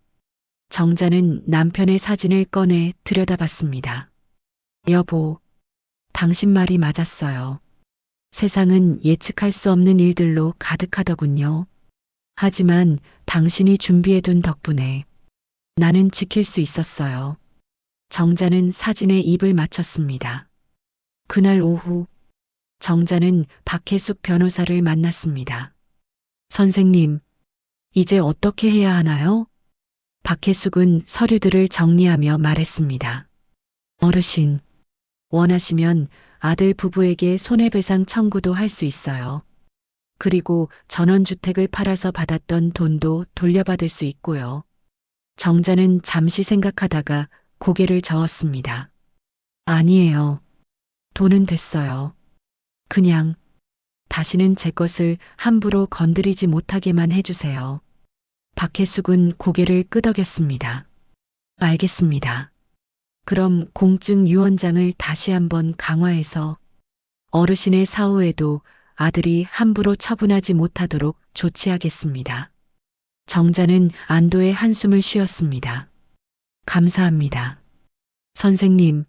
정자는 남편의 사진을 꺼내 들여다봤습니다. 여보, 당신 말이 맞았어요. 세상은 예측할 수 없는 일들로 가득하더군요. 하지만 당신이 준비해둔 덕분에 나는 지킬 수 있었어요. 정자는 사진에 입을 맞췄습니다. 그날 오후, 정자는 박혜숙 변호사를 만났습니다. 선생님, 이제 어떻게 해야 하나요? 박혜숙은 서류들을 정리하며 말했습니다. 어르신, 원하시면 아들 부부에게 손해배상 청구도 할 수 있어요. 그리고 전원주택을 팔아서 받았던 돈도 돌려받을 수 있고요. 정자는 잠시 생각하다가 고개를 저었습니다. 아니에요. 돈은 됐어요. 그냥 다시는 제 것을 함부로 건드리지 못하게만 해주세요. 박혜숙은 고개를 끄덕였습니다. 알겠습니다. 그럼 공증 유언장을 다시 한번 강화해서 어르신의 사후에도 아들이 함부로 처분하지 못하도록 조치하겠습니다. 정자는 안도의 한숨을 쉬었습니다. 감사합니다. 선생님,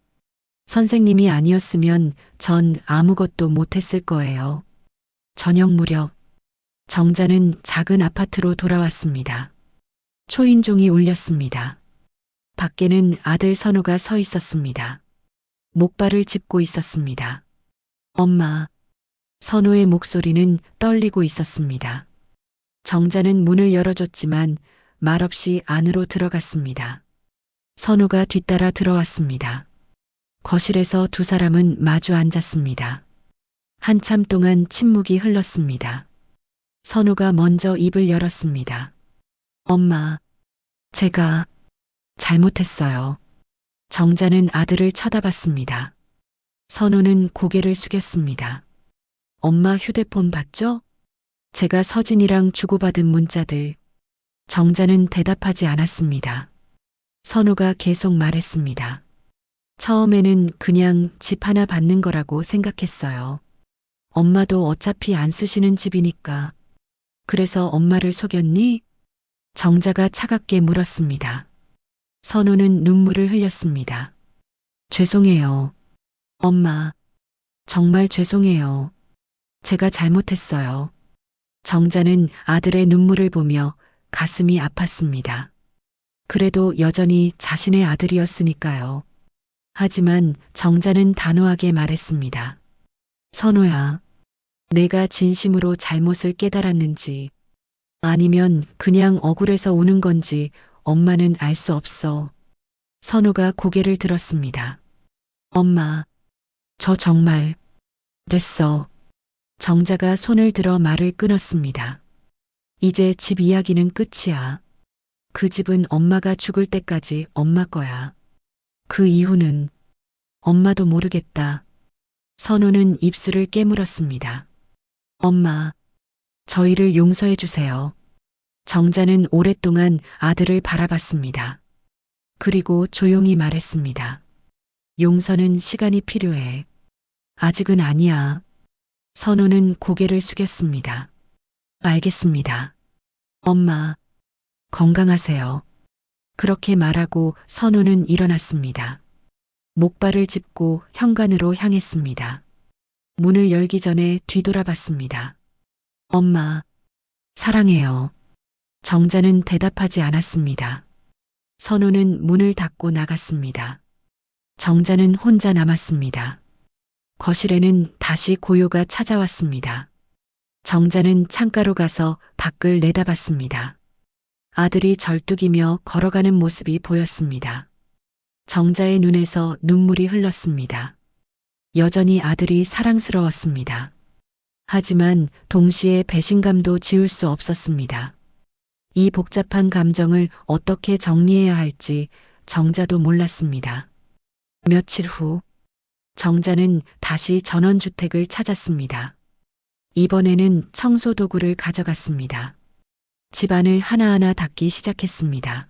선생님이 아니었으면 전 아무것도 못했을 거예요. 저녁 무렵, 정자는 작은 아파트로 돌아왔습니다. 초인종이 울렸습니다. 밖에는 아들 선우가 서 있었습니다. 목발을 짚고 있었습니다. 엄마, 선호의 목소리는 떨리고 있었습니다. 정자는 문을 열어줬지만 말없이 안으로 들어갔습니다. 선호가 뒤따라 들어왔습니다. 거실에서 두 사람은 마주 앉았습니다. 한참 동안 침묵이 흘렀습니다. 선호가 먼저 입을 열었습니다. 엄마, 제가 잘못했어요. 정자는 아들을 쳐다봤습니다. 선호는 고개를 숙였습니다. 엄마 휴대폰 봤죠? 제가 서진이랑 주고받은 문자들. 정자는 대답하지 않았습니다. 선호가 계속 말했습니다. 처음에는 그냥 집 하나 받는 거라고 생각했어요. 엄마도 어차피 안 쓰시는 집이니까. 그래서 엄마를 속였니? 정자가 차갑게 물었습니다. 선호는 눈물을 흘렸습니다. 죄송해요. 엄마, 정말 죄송해요. 제가 잘못했어요. 정자는 아들의 눈물을 보며 가슴이 아팠습니다. 그래도 여전히 자신의 아들이었으니까요. 하지만 정자는 단호하게 말했습니다. 선호야, 내가 진심으로 잘못을 깨달았는지 아니면 그냥 억울해서 우는 건지 엄마는 알 수 없어. 선호가 고개를 들었습니다. 엄마, 저 정말 됐어. 정자가 손을 들어 말을 끊었습니다. 이제 집 이야기는 끝이야. 그 집은 엄마가 죽을 때까지 엄마 거야. 그 이후는 엄마도 모르겠다. 선호는 입술을 깨물었습니다. 엄마, 저희를 용서해 주세요. 정자는 오랫동안 아들을 바라봤습니다. 그리고 조용히 말했습니다. 용서는 시간이 필요해. 아직은 아니야. 선호는 고개를 숙였습니다. 알겠습니다. 엄마, 건강하세요. 그렇게 말하고 선호는 일어났습니다. 목발을 짚고 현관으로 향했습니다. 문을 열기 전에 뒤돌아봤습니다. 엄마, 사랑해요. 정자는 대답하지 않았습니다. 선호는 문을 닫고 나갔습니다. 정자는 혼자 남았습니다. 거실에는 다시 고요가 찾아왔습니다. 정자는 창가로 가서 밖을 내다봤습니다. 아들이 절뚝이며 걸어가는 모습이 보였습니다. 정자의 눈에서 눈물이 흘렀습니다. 여전히 아들이 사랑스러웠습니다. 하지만 동시에 배신감도 지울 수 없었습니다. 이 복잡한 감정을 어떻게 정리해야 할지 정자도 몰랐습니다. 며칠 후 정자는 다시 전원주택을 찾았습니다. 이번에는 청소 도구를 가져갔습니다. 집안을 하나하나 닦기 시작했습니다.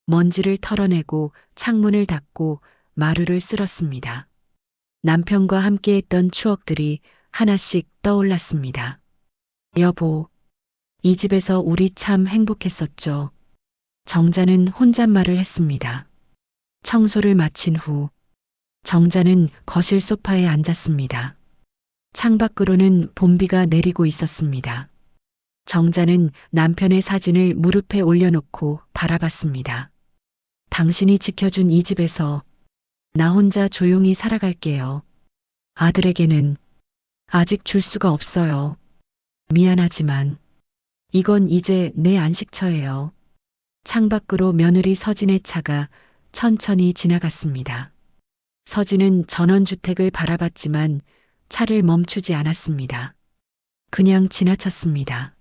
먼지를 털어내고 창문을 닫고 마루를 쓸었습니다. 남편과 함께했던 추억들이 하나씩 떠올랐습니다. 여보, 이 집에서 우리 참 행복했었죠. 정자는 혼잣말을 했습니다. 청소를 마친 후 정자는 거실 소파에 앉았습니다. 창밖으로는 봄비가 내리고 있었습니다. 정자는 남편의 사진을 무릎에 올려놓고 바라봤습니다. 당신이 지켜준 이 집에서 나 혼자 조용히 살아갈게요. 아들에게는 아직 줄 수가 없어요. 미안하지만 이건 이제 내 안식처예요. 창밖으로 며느리 서진의 차가 천천히 지나갔습니다. 서진은 전원주택을 바라봤지만 차를 멈추지 않았습니다. 그냥 지나쳤습니다.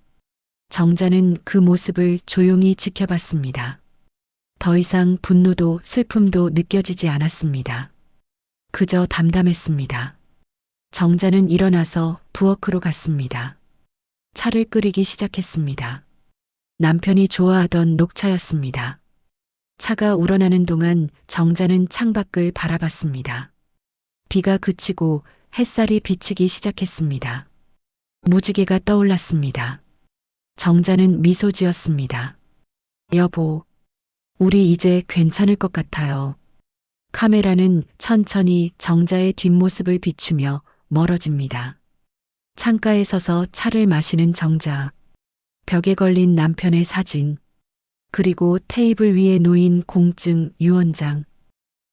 정자는 그 모습을 조용히 지켜봤습니다. 더 이상 분노도 슬픔도 느껴지지 않았습니다. 그저 담담했습니다. 정자는 일어나서 부엌으로 갔습니다. 차를 끓이기 시작했습니다. 남편이 좋아하던 녹차였습니다. 차가 우러나는 동안 정자는 창밖을 바라봤습니다. 비가 그치고 햇살이 비치기 시작했습니다. 무지개가 떠올랐습니다. 정자는 미소 지었습니다. 여보, 우리 이제 괜찮을 것 같아요. 카메라는 천천히 정자의 뒷모습을 비추며 멀어집니다. 창가에 서서 차를 마시는 정자, 벽에 걸린 남편의 사진, 그리고 테이블 위에 놓인 공증 유언장.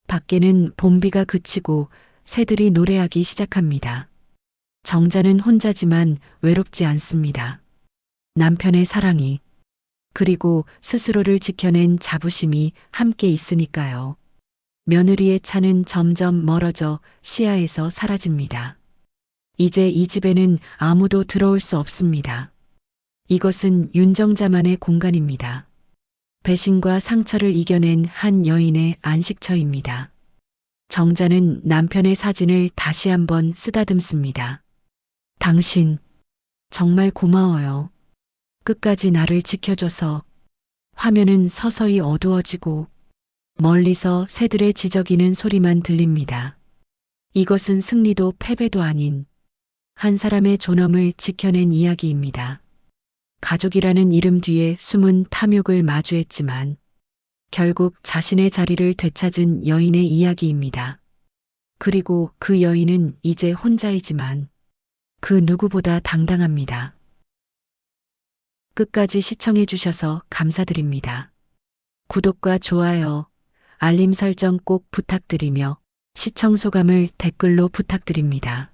밖에는 봄비가 그치고 새들이 노래하기 시작합니다. 정자는 혼자지만 외롭지 않습니다. 남편의 사랑이, 그리고 스스로를 지켜낸 자부심이 함께 있으니까요. 며느리의 차는 점점 멀어져 시야에서 사라집니다. 이제 이 집에는 아무도 들어올 수 없습니다. 이것은 윤정자만의 공간입니다. 배신과 상처를 이겨낸 한 여인의 안식처입니다. 정자는 남편의 사진을 다시 한번 쓰다듬습니다. 당신, 정말 고마워요. 끝까지 나를 지켜줘서. 화면은 서서히 어두워지고 멀리서 새들의 지저귀는 소리만 들립니다. 이것은 승리도 패배도 아닌 한 사람의 존엄을 지켜낸 이야기입니다. 가족이라는 이름 뒤에 숨은 탐욕을 마주했지만 결국 자신의 자리를 되찾은 여인의 이야기입니다. 그리고 그 여인은 이제 혼자이지만 그 누구보다 당당합니다. 끝까지 시청해 주셔서 감사드립니다. 구독과 좋아요, 알림 설정 꼭 부탁드리며 시청 소감을 댓글로 부탁드립니다.